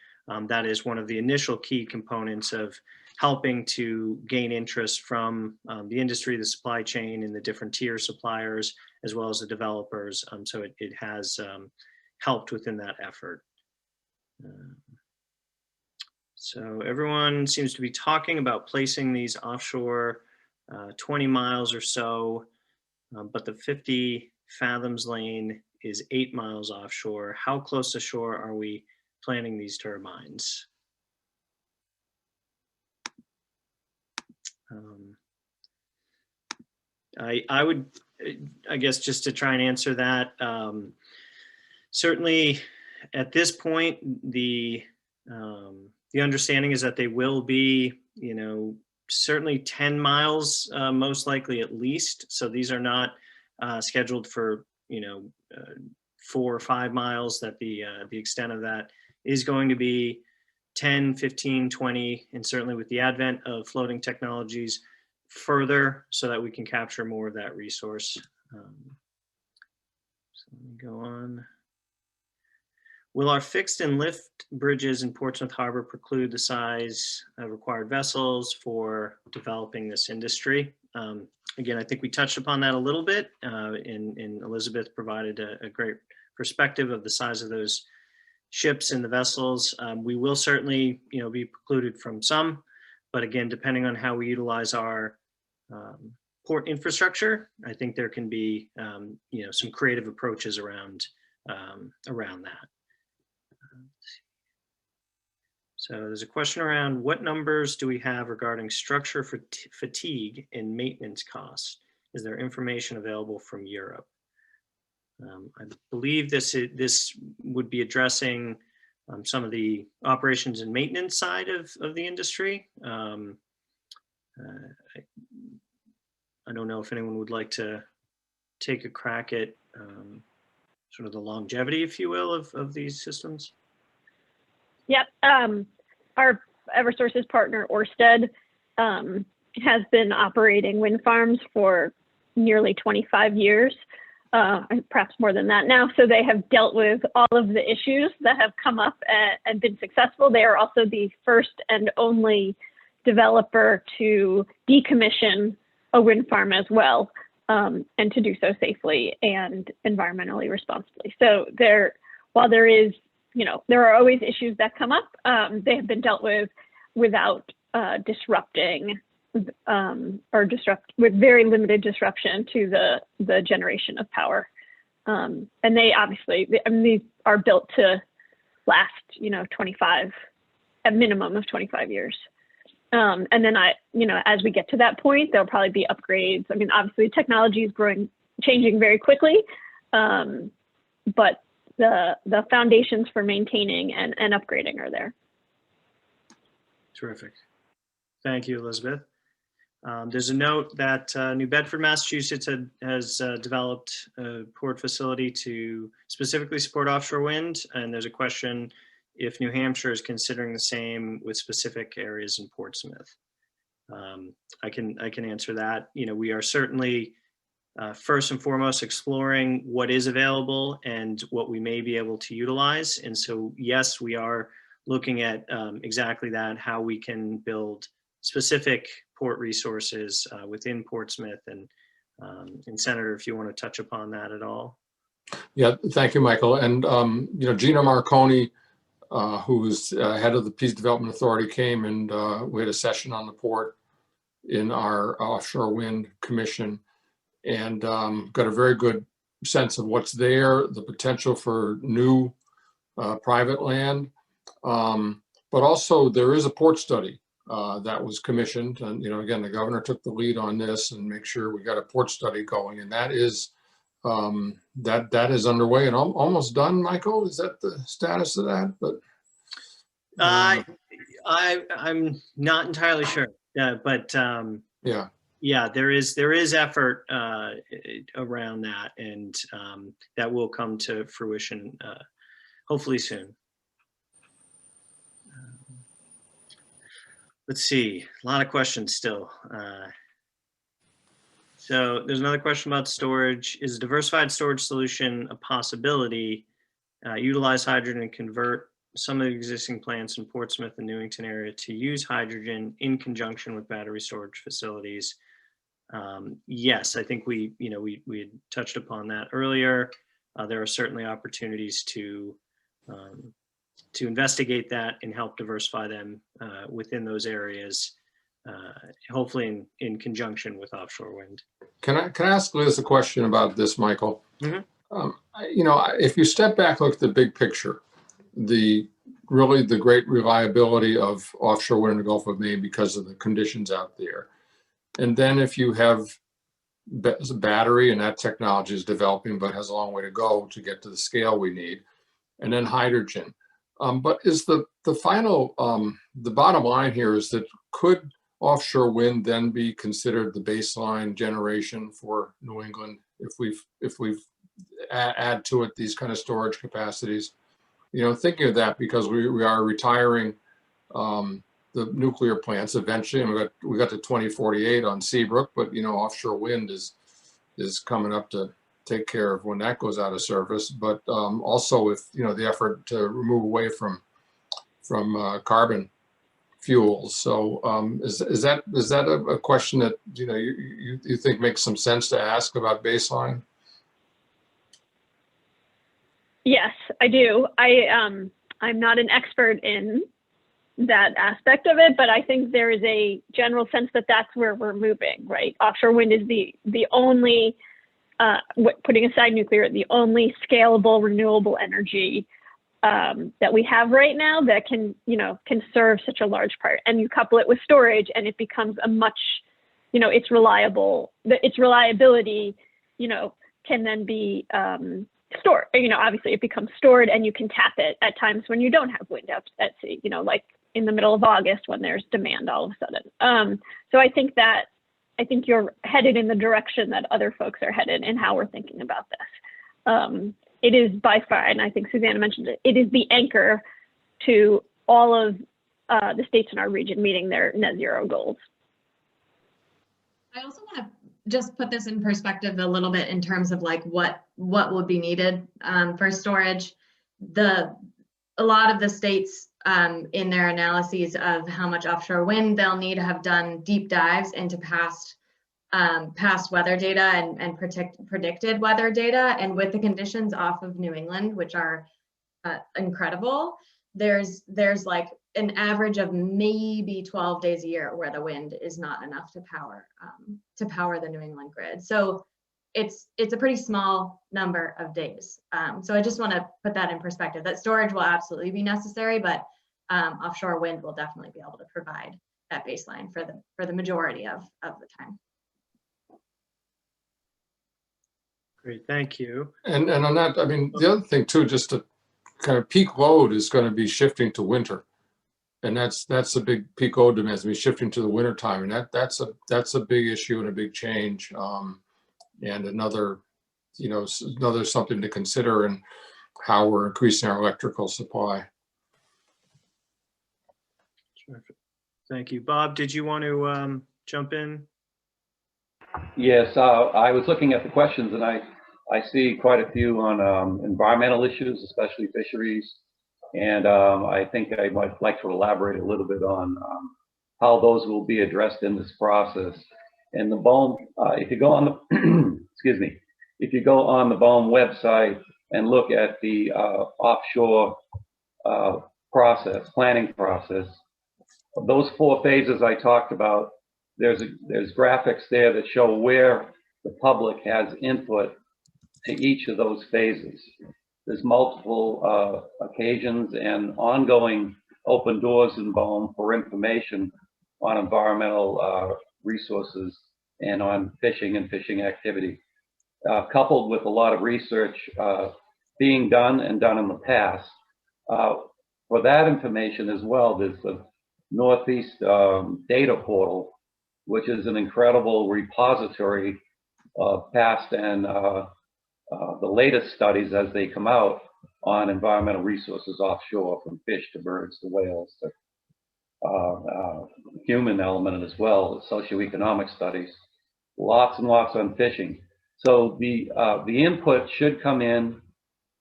Speaker 4: that is one of the initial key components of helping to gain interest from the industry, the supply chain, and the different tier suppliers, as well as the developers. So it has helped within that effort. So everyone seems to be talking about placing these offshore 20 miles or so, but the 50 fathoms lane is 8 miles offshore. How close to shore are we planning these turbines? I would, I guess, just to try and answer that, certainly at this point, the understanding is that they will be, certainly 10 miles, most likely at least. So these are not scheduled for, 4 or 5 miles, that the extent of that is going to be 10, 15, 20, and certainly with the advent of floating technologies, further, so that we can capture more of that resource. So let me go on. Will our fixed and lift bridges in Portsmouth Harbor preclude the size of required vessels for developing this industry? Again, I think we touched upon that a little bit, and Elizabeth provided a great perspective of the size of those ships and the vessels. We will certainly, be precluded from some, but again, depending on how we utilize our port infrastructure, I think there can be, some creative approaches around that. So there's a question around what numbers do we have regarding structure fatigue and maintenance costs? Is there information available from Europe? I believe this would be addressing some of the operations and maintenance side of the industry. I don't know if anyone would like to take a crack at sort of the longevity, if you will, of these systems.
Speaker 6: Yep. Our Eversource's partner, Ørsted, has been operating wind farms for nearly 25 years, perhaps more than that now. So they have dealt with all of the issues that have come up and been successful. They are also the first and only developer to decommission a wind farm as well, and to do so safely and environmentally responsibly. So while there is, there are always issues that come up, they have been dealt with without disrupting with very limited disruption to the generation of power. And they obviously, these are built to last, 25, a minimum of 25 years. And then as we get to that point, there'll probably be upgrades. I mean, obviously technology is changing very quickly, but the foundations for maintaining and upgrading are there.
Speaker 4: Terrific. Thank you, Elizabeth. There's a note that New Bedford, Massachusetts has developed a port facility to specifically support offshore wind. And there's a question if New Hampshire is considering the same with specific areas in Portsmouth. I can answer that. We are certainly first and foremost exploring what is available and what we may be able to utilize. And so, yes, we are looking at exactly that, how we can build specific port resources within Portsmouth. And Senator, if you want to touch upon that at all.
Speaker 3: Yeah, thank you, Michael. And, Gina Marconi, who was head of the Peace Development Authority, came and we had a session on the port in our Offshore Wind Commission, and got a very good sense of what's there, the potential for new private land. But also there is a port study that was commissioned, and again, the governor took the lead on this and make sure we got a port study going, and that is that is underway and almost done. Michael, is that the status of that? But
Speaker 4: I'm not entirely sure, but yeah, there is effort around that, and that will come to fruition hopefully soon. Let's see, a lot of questions still. So there's another question about storage. Is a diversified storage solution a possibility? Utilize hydrogen and convert some of the existing plants in Portsmouth and Newington area to use hydrogen in conjunction with battery storage facilities. yes, I think we had touched upon that earlier. There are certainly opportunities to investigate that and help diversify them within those areas, hopefully in conjunction with offshore wind.
Speaker 3: Can I ask Liz a question about this, Michael?
Speaker 4: Mhm.
Speaker 3: If you step back, look at the big picture, really the great reliability of offshore wind in the Gulf of Maine because of the conditions out there. And then if you have battery, and that technology is developing, but has a long way to go to get to the scale we need, and then hydrogen. But is the final, the bottom line here is that could offshore wind then be considered the baseline generation for New England if we've add to it these kind of storage capacities? Thinking of that because we are retiring the nuclear plants eventually, and we got to 2048 on Seabrook, but offshore wind is coming up to take care of when that goes out of service. But also with the effort to move away from carbon fuels. So is that a question that you think makes some sense to ask about baseline?
Speaker 6: Yes, I do. I'm not an expert in that aspect of it, but I think there is a general sense that that's where we're moving, right? Offshore wind is the only, putting aside nuclear, the only scalable renewable energy that we have right now that can serve such a large part. And you couple it with storage, and it becomes a much, its reliability, can then be stored. Obviously it becomes stored, and you can tap it at times when you don't have wind out at sea. Like in the middle of August when there's demand all of a sudden. So I think you're headed in the direction that other folks are headed in how we're thinking about this. It is by far, and I think Susannah mentioned it, it is the anchor to all of the states in our region meeting their net zero goals.
Speaker 9: I also want to just put this in perspective a little bit in terms of like what would be needed for storage. A lot of the states in their analyses of how much offshore wind they'll need have done deep dives into past weather data and predicted weather data. And with the conditions off of New England, which are incredible, there's like an average of maybe 12 days a year where the wind is not enough to power the New England grid. So it's a pretty small number of days. So I just want to put that in perspective, that storage will absolutely be necessary, but offshore wind will definitely be able to provide that baseline for the majority of the time.
Speaker 4: Great, thank you.
Speaker 3: And on that, I mean, the other thing too, just to kind of peak load is going to be shifting to winter. And that's a big peak load demand, is shifting to the winter time. And that's a big issue and a big change. And another something to consider in how we're increasing our electrical supply.
Speaker 4: Terrific. Thank you. Bob, did you want to jump in?
Speaker 5: Yes, I was looking at the questions, and I see quite a few on environmental issues, especially fisheries. And I think I might like to elaborate a little bit on how those will be addressed in this process. And the BOEM, if you go on the, excuse me, if you go on the BOEM website and look at the offshore planning process, those 4 phases I talked about, there's graphics there that show where the public has input to each of those phases. There's multiple occasions and ongoing open doors in BOEM for information on environmental resources and on fishing and fishing activity, coupled with a lot of research being done and done in the past. For that information as well, there's the Northeast Data Portal, which is an incredible repository of past and the latest studies as they come out on environmental resources offshore, from fish to birds to whales to human element as well, socioeconomic studies, lots and lots on fishing. So the input should come in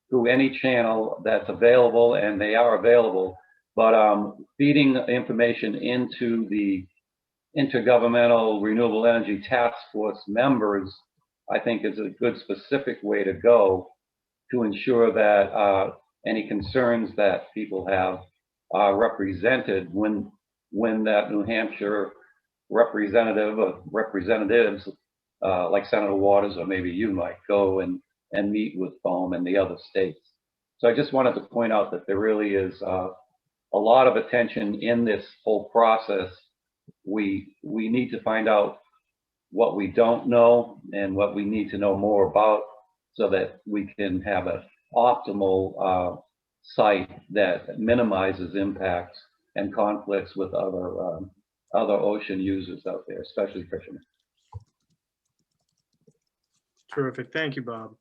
Speaker 5: through any channel that's available, and they are available, but feeding information into the intergovernmental renewable energy task force members, I think is a good specific way to go to ensure that any concerns that people have are represented when that New Hampshire representative or representatives like Senator Waters or maybe you might go and meet with BOEM and the other states. So I just wanted to point out that there really is a lot of attention in this whole process. We need to find out what we don't know and what we need to know more about so that we can have an optimal site that minimizes impacts and conflicts with other ocean users out there, especially fishermen.
Speaker 4: Terrific. Thank you, Bob.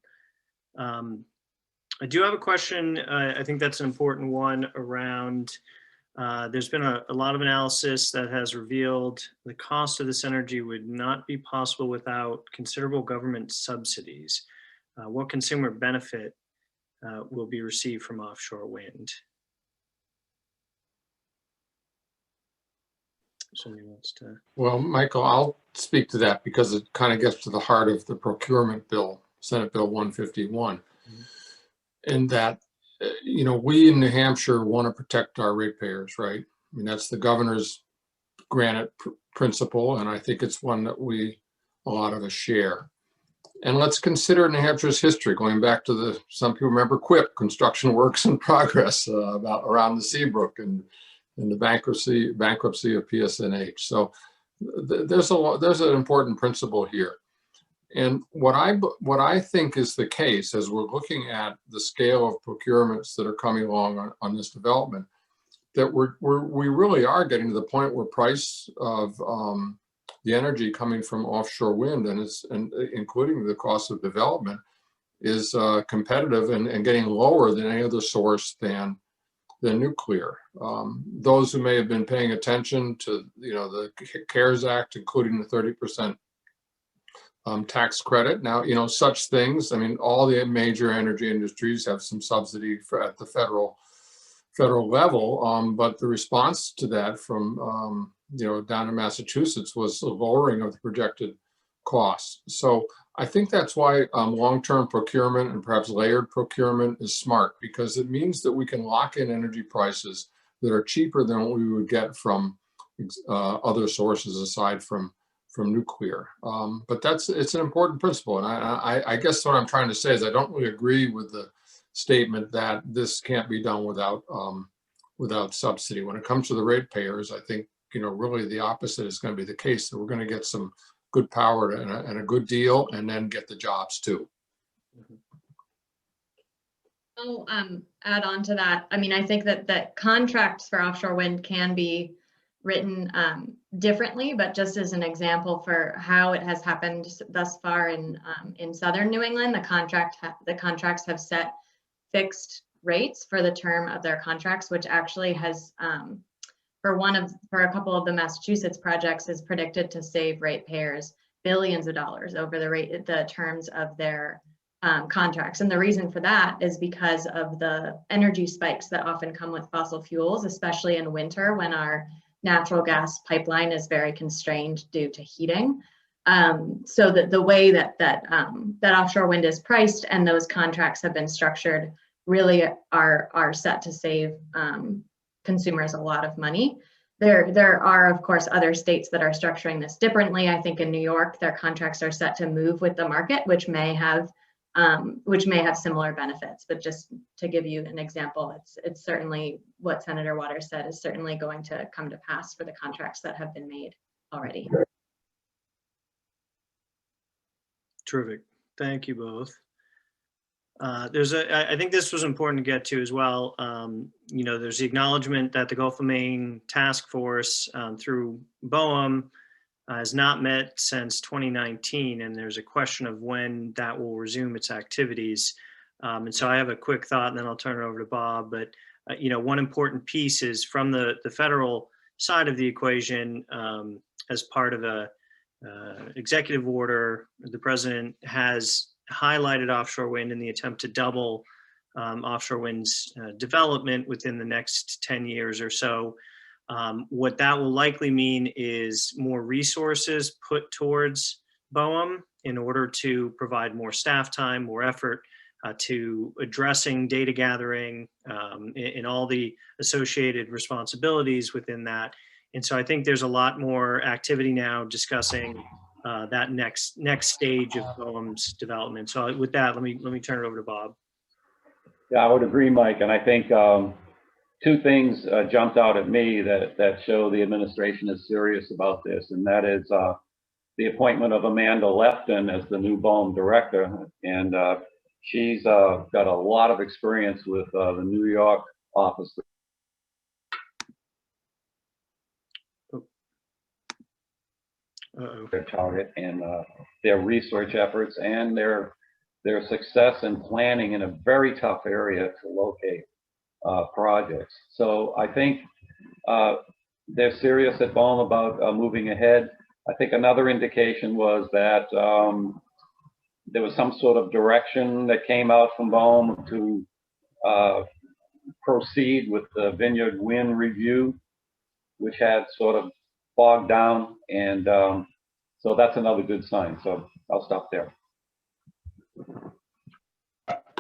Speaker 4: I do have a question. I think that's an important one around, there's been a lot of analysis that has revealed the cost of this energy would not be possible without considerable government subsidies. What consumer benefit will be received from offshore wind? Somebody wants to.
Speaker 3: Well, Michael, I'll speak to that because it kind of gets to the heart of the procurement bill, Senate Bill 151. And that, you know, we in New Hampshire want to protect our ratepayers, right? I mean, that's the governor's granite principle, and I think it's one that a lot of us share. And let's consider New Hampshire's history, going back to some people remember QUIP, construction works in progress, about around the Seabrook and the bankruptcy of PSNH. So there's an important principle here. And what I think is the case as we're looking at the scale of procurements that are coming along on this development, that we really are getting to the point where price of the energy coming from offshore wind and including the cost of development is competitive and getting lower than any other source than nuclear. Those who may have been paying attention to the CARES Act, including the 30% tax credit. Now, such things, I mean, all the major energy industries have some subsidy at the federal level, but the response to that from down in Massachusetts was the lowering of the projected costs. So I think that's why long-term procurement and perhaps layered procurement is smart, because it means that we can lock in energy prices that are cheaper than what we would get from other sources aside from nuclear. But it's an important principle. And I guess what I'm trying to say is I don't really agree with the statement that this can't be done without subsidy. When it comes to the ratepayers, I think, really the opposite is going to be the case, that we're going to get some good power and a good deal and then get the jobs too.
Speaker 9: I'll add on to that. I mean, I think that contracts for offshore wind can be written differently, but just as an example for how it has happened thus far in southern New England, the contracts have set fixed rates for the term of their contracts, which actually has for a couple of the Massachusetts projects is predicted to save ratepayers billions of dollars over the terms of their contracts. And the reason for that is because of the energy spikes that often come with fossil fuels, especially in winter when our natural gas pipeline is very constrained due to heating. So that the way that offshore wind is priced and those contracts have been structured really are set to save consumers a lot of money. There are, of course, other states that are structuring this differently. I think in New York, their contracts are set to move with the market, which may have similar benefits. But just to give you an example, it's certainly what Senator Waters said is certainly going to come to pass for the contracts that have been made already.
Speaker 4: Terrific. Thank you both. I think this was important to get to as well. There's the acknowledgement that the Gulf of Maine task force through BOEM has not met since 2019, and there's a question of when that will resume its activities. And so I have a quick thought, and then I'll turn it over to Bob. But one important piece is from the federal side of the equation, as part of a executive order, the president has highlighted offshore wind in the attempt to double offshore wind's development within the next 10 years or so. What that will likely mean is more resources put towards BOEM in order to provide more staff time, more effort to addressing data gathering and all the associated responsibilities within that. And so I think there's a lot more activity now discussing that next stage of BOEM's development. So with that, let me turn it over to Bob.
Speaker 5: Yeah, I would agree, Mike. And I think two things jumped out at me that show the administration is serious about this, and that is the appointment of Amanda Lefton as the new BOEM director. And she's got a lot of experience with the New York office. Their target and their research efforts and their success in planning in a very tough area to locate projects. So I think they're serious at BOEM about moving ahead. I think another indication was that there was some sort of direction that came out from BOEM to proceed with the Vineyard Wind review, which had sort of bogged down, and so that's another good sign. So I'll stop there.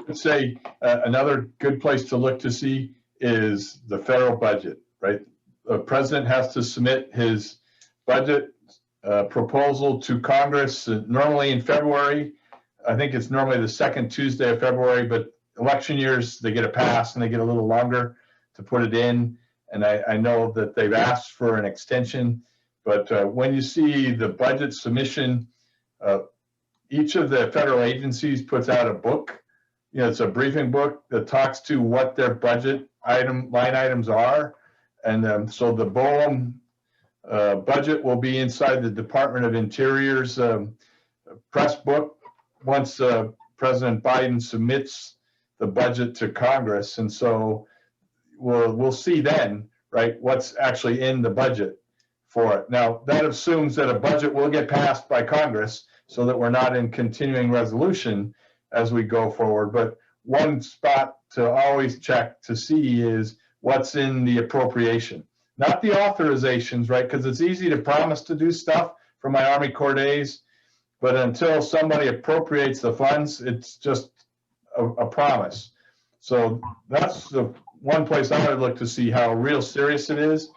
Speaker 7: I'd say another good place to look to see is the federal budget, right? The president has to submit his budget proposal to Congress normally in February. I think it's normally the second Tuesday of February, but election years, they get a pass and they get a little longer to put it in. And I know that they've asked for an extension, but when you see the budget submission, each of the federal agencies puts out a book. You know, it's a briefing book that talks to what their budget line items are. And so the BOEM budget will be inside the Department of Interior's press book once President Biden submits the budget to Congress. And so we'll see then, right, what's actually in the budget for it. Now, that assumes that a budget will get passed by Congress so that we're not in continuing resolution as we go forward. But one spot to always check to see is what's in the appropriation, not the authorizations, right? Because it's easy to promise to do stuff from my Army Corps days, but until somebody appropriates the funds, it's just a promise. So that's the one place I would look to see how real serious it is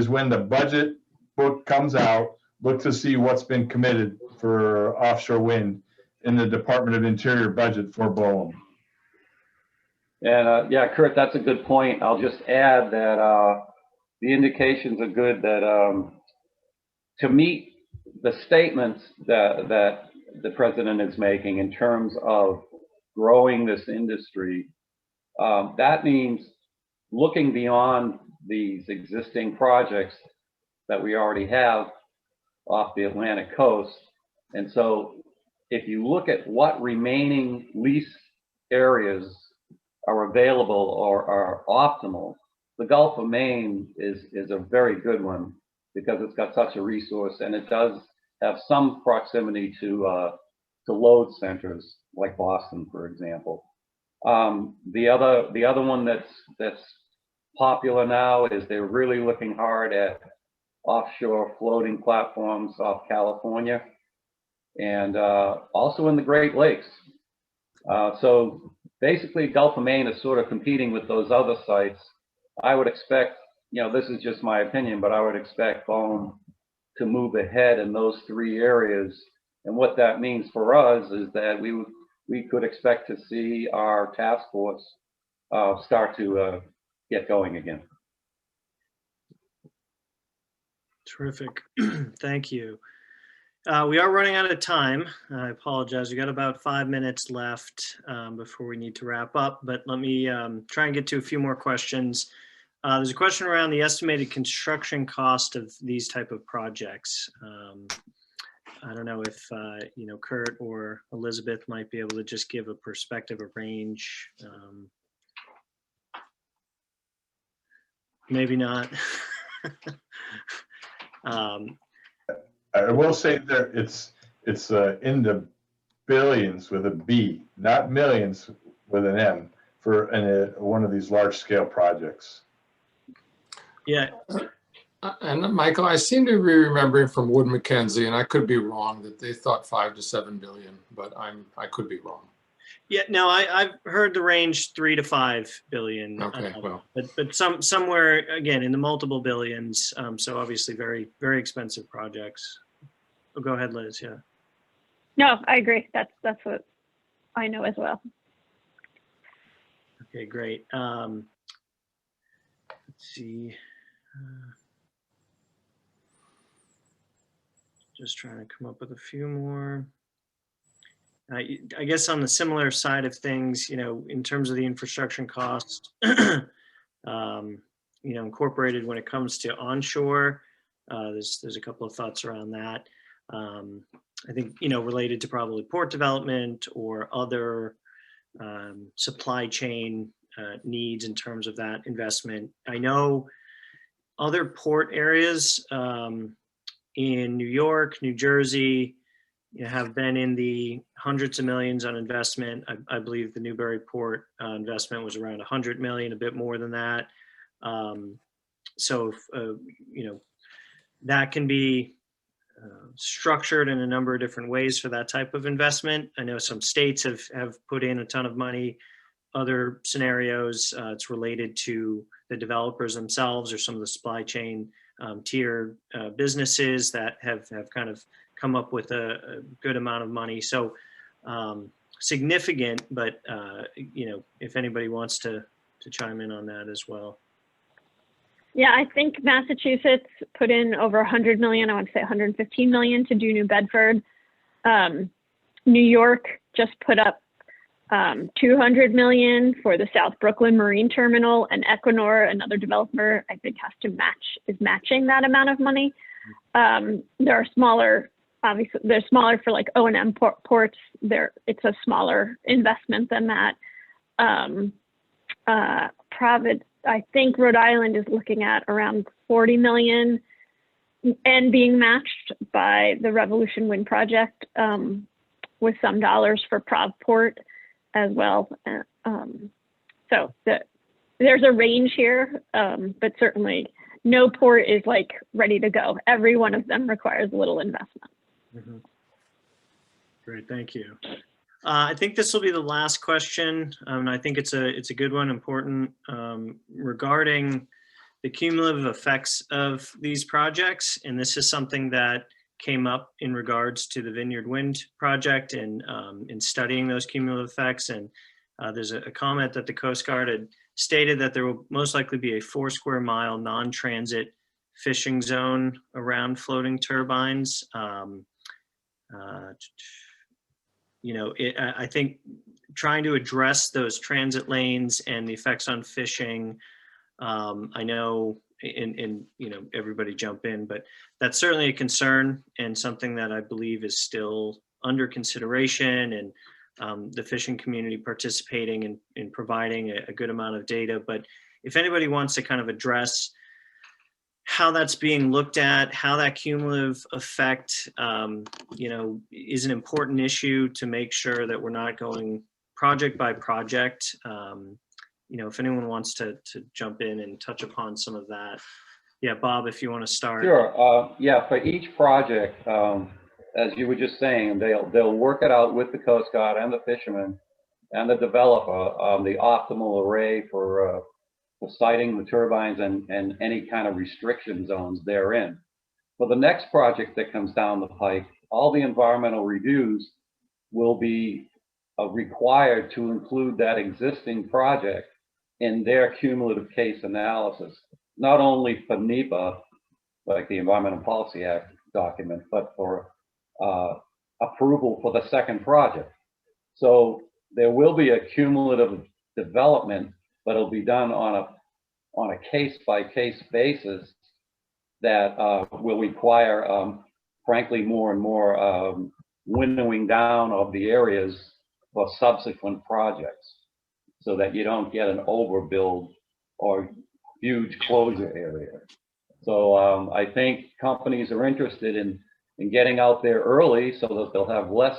Speaker 7: when the budget book comes out, look to see what's been committed for offshore wind in the Department of Interior budget for BOEM.
Speaker 5: And yeah, Kurt, that's a good point. I'll just add that the indications are good that to meet the statements that the president is making in terms of growing this industry, that means looking beyond these existing projects that we already have off the Atlantic coast. And so if you look at what remaining lease areas are available or are optimal, the Gulf of Maine is a very good one because it's got such a resource, and it does have some proximity to load centers like Boston, for example. The other one that's popular now is they're really looking hard at offshore floating platforms off California and also in the Great Lakes. So basically Gulf of Maine is sort of competing with those other sites. I would expect, you know, this is just my opinion, but I would expect BOEM to move ahead in those three areas. And what that means for us is that we could expect to see our task force start to get going again.
Speaker 4: Terrific. Thank you. We are running out of time. I apologize. We got about 5 minutes left before we need to wrap up, but let me try and get to a few more questions. There's a question around the estimated construction cost of these type of projects. I don't know if, you know, Kurt or Elizabeth might be able to just give a perspective, a range. Maybe not.
Speaker 7: I will say that it's in the billions with a B, not millions with an M for one of these large scale projects.
Speaker 4: Yeah.
Speaker 3: And Michael, I seem to be remembering from Wood Mackenzie, and I could be wrong, that they thought 5 to 7 billion, but I could be wrong.
Speaker 4: Yeah, no, I've heard the range 3 to 5 billion.
Speaker 3: Okay, well,
Speaker 4: But somewhere again in the multiple billions. So obviously very, very expensive projects. Oh, go ahead, Liz. Yeah.
Speaker 6: No, I agree. That's what I know as well.
Speaker 4: Okay, great. Let's see. Just trying to come up with a few more. I guess on the similar side of things, you know, in terms of the infrastructure costs, you know, incorporated when it comes to onshore, there's a couple of thoughts around that. I think, you know, related to probably port development or other supply chain needs in terms of that investment. I know other port areas in New York, New Jersey, you know, have been in the hundreds of millions on investment. I believe the Newburyport investment was around 100 million, a bit more than that. So, you know, that can be structured in a number of different ways for that type of investment. I know some states have put in a ton of money. Other scenarios, it's related to the developers themselves or some of the supply chain tier businesses that have kind of come up with a good amount of money. So significant, but you know, if anybody wants to chime in on that as well.
Speaker 6: Yeah, I think Massachusetts put in over 100 million, I want to say 115 million to do New Bedford. New York just put up 200 million for the South Brooklyn Marine Terminal, and Equinor, another developer, I think is matching that amount of money. There are smaller, obviously they're smaller for like O&M ports. It's a smaller investment than that. I think Rhode Island is looking at around 40 million and being matched by the Revolution Wind Project with some dollars for Provport as well. So there's a range here, but certainly no port is like ready to go. Every one of them requires a little investment.
Speaker 4: Mm-hmm. Great, thank you. I think this will be the last question. I think it's a good one, important, regarding the cumulative effects of these projects. And this is something that came up in regards to the Vineyard Wind project and in studying those cumulative effects. And there's a comment that the Coast Guard had stated that there will most likely be a 4 square mile non-transit fishing zone around floating turbines. You know, I think trying to address those transit lanes and the effects on fishing, I know, and you know, everybody jump in, but that's certainly a concern and something that I believe is still under consideration, and the fishing community participating in providing a good amount of data. But if anybody wants to kind of address how that's being looked at, how that cumulative effect, you know, is an important issue to make sure that we're not going project by project. You know, if anyone wants to jump in and touch upon some of that. Yeah, Bob, if you want to start.
Speaker 5: Sure. Yeah, for each project, as you were just saying, they'll work it out with the Coast Guard and the fishermen and the developer, the optimal array for siting the turbines and any kind of restriction zones therein. For the next project that comes down the pike, all the environmental reviews will be required to include that existing project in their cumulative case analysis, not only for NEPA, like the Environmental Policy Act document, but for approval for the second project. So there will be a cumulative development, but it'll be done on a case-by-case basis that will require, frankly, more and more winnowing down of the areas for subsequent projects, so that you don't get an overbuild or huge closure area. So I think companies are interested in getting out there early so that they'll have less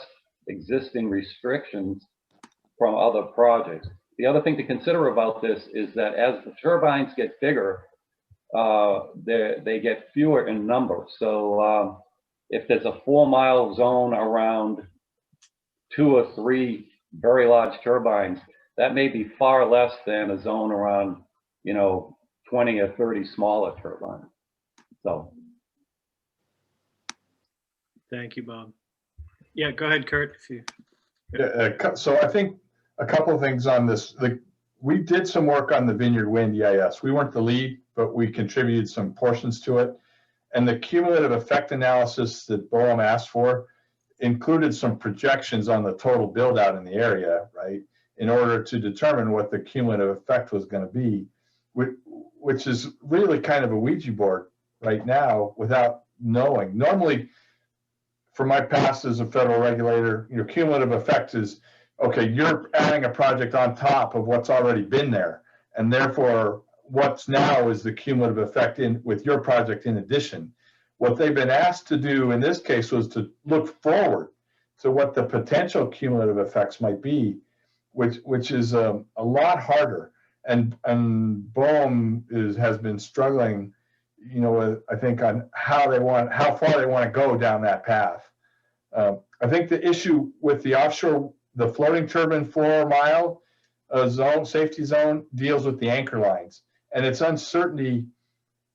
Speaker 5: existing restrictions from other projects. The other thing to consider about this is that as the turbines get bigger, they get fewer in number. So if there's a 4-mile zone around 2 or 3 very large turbines, that may be far less than a zone around, 20 or 30 smaller turbines. So.
Speaker 4: Thank you, Bob. Yeah, go ahead, Kurt. If you.
Speaker 7: Yeah, so I think a couple of things on this. We did some work on the Vineyard Wind EIS. We weren't the lead, but we contributed some portions to it. And the cumulative effect analysis that Boehm asked for included some projections on the total build out in the area, right? In order to determine what the cumulative effect was going to be, which is really kind of a Ouija board right now without knowing. Normally, from my past as a federal regulator, cumulative effect is, okay, you're adding a project on top of what's already been there. And therefore, what's now is the cumulative effect with your project in addition. What they've been asked to do in this case was to look forward to what the potential cumulative effects might be, which is a lot harder. And Boehm has been struggling, I think on how far they want to go down that path. I think the issue with the offshore, the floating turbine 4-mile zone, safety zone, deals with the anchor lines. And it's uncertainty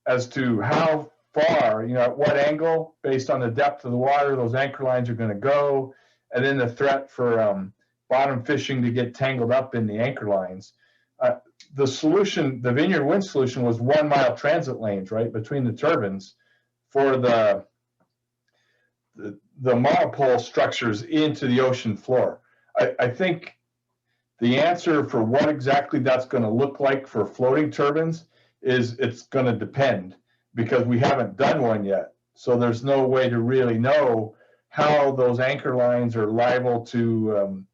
Speaker 7: as to how far, at what angle, based on the depth of the water, those anchor lines are going to go. And then the threat for bottom fishing to get tangled up in the anchor lines. The solution, the Vineyard Wind solution, was 1-mile transit lanes, right, between the turbines for the monopole structures into the ocean floor. I think the answer for what exactly that's going to look like for floating turbines is it's going to depend, because we haven't done one yet. So there's no way to really know how those anchor lines are liable to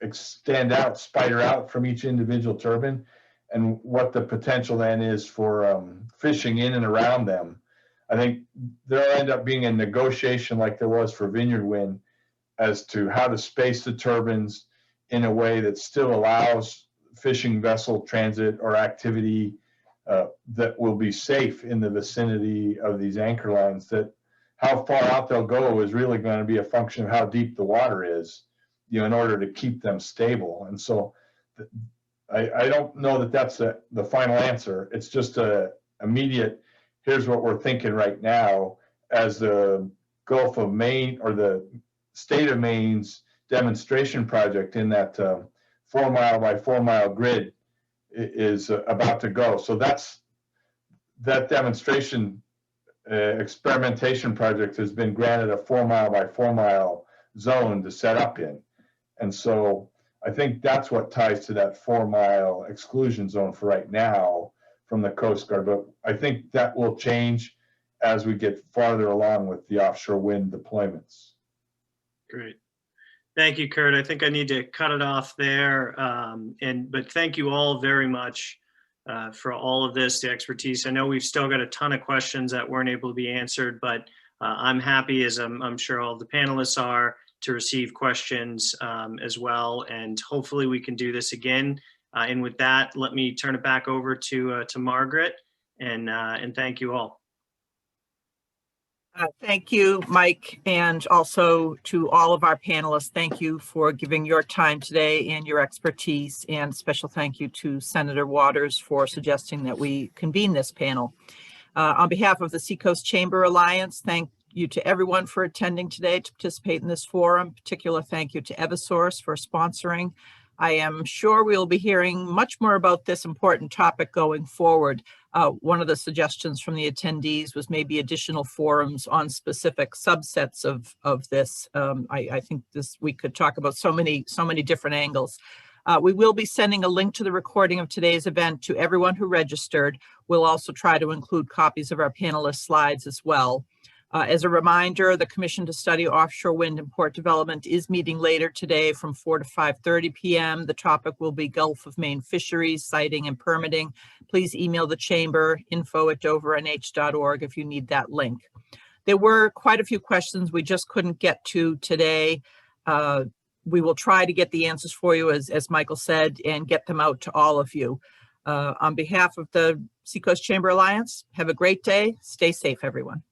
Speaker 7: extend out, spider out from each individual turbine, and what the potential then is for fishing in and around them. I think there'll end up being a negotiation like there was for Vineyard Wind as to how to space the turbines in a way that still allows fishing vessel transit or activity that will be safe in the vicinity of these anchor lines. That how far out they'll go is really going to be a function of how deep the water is, in order to keep them stable. And so I don't know that that's the final answer. It's just a immediate, here's what we're thinking right now, as the Gulf of Maine or the state of Maine's demonstration project in that 4-mile by 4-mile grid is about to go. So that demonstration experimentation project has been granted a 4-mile by 4-mile zone to set up in. And so I think that's what ties to that 4-mile exclusion zone for right now from the Coast Guard. But I think that will change as we get farther along with the offshore wind deployments.
Speaker 4: Great. Thank you, Kurt. I think I need to cut it off there. But thank you all very much for all of this, the expertise. I know we've still got a ton of questions that weren't able to be answered, but I'm happy, as I'm sure all the panelists are, to receive questions as well. And hopefully we can do this again. And with that, let me turn it back over to Margaret, and thank you all.
Speaker 1: Thank you, Mike, and also to all of our panelists. Thank you for giving your time today and your expertise, and special thank you to Senator Waters for suggesting that we convene this panel. On behalf of the Seacoast Chamber Alliance, thank you to everyone for attending today to participate in this forum. Particular thank you to Eversource for sponsoring. I am sure we'll be hearing much more about this important topic going forward. One of the suggestions from the attendees was maybe additional forums on specific subsets of this. I think we could talk about so many different angles. We will be sending a link to the recording of today's event to everyone who registered. We'll also try to include copies of our panelist slides as well. As a reminder, the Commission to Study Offshore Wind and Port Development is meeting later today from 4 to 5:30 p.m. The topic will be Gulf of Maine fisheries, siting, and permitting. Please email the chamber, info@dovernh.org, if you need that link. There were quite a few questions we just couldn't get to today. We will try to get the answers for you, as Michael said, and get them out to all of you. On behalf of the Seacoast Chamber Alliance, have a great day. Stay safe, everyone.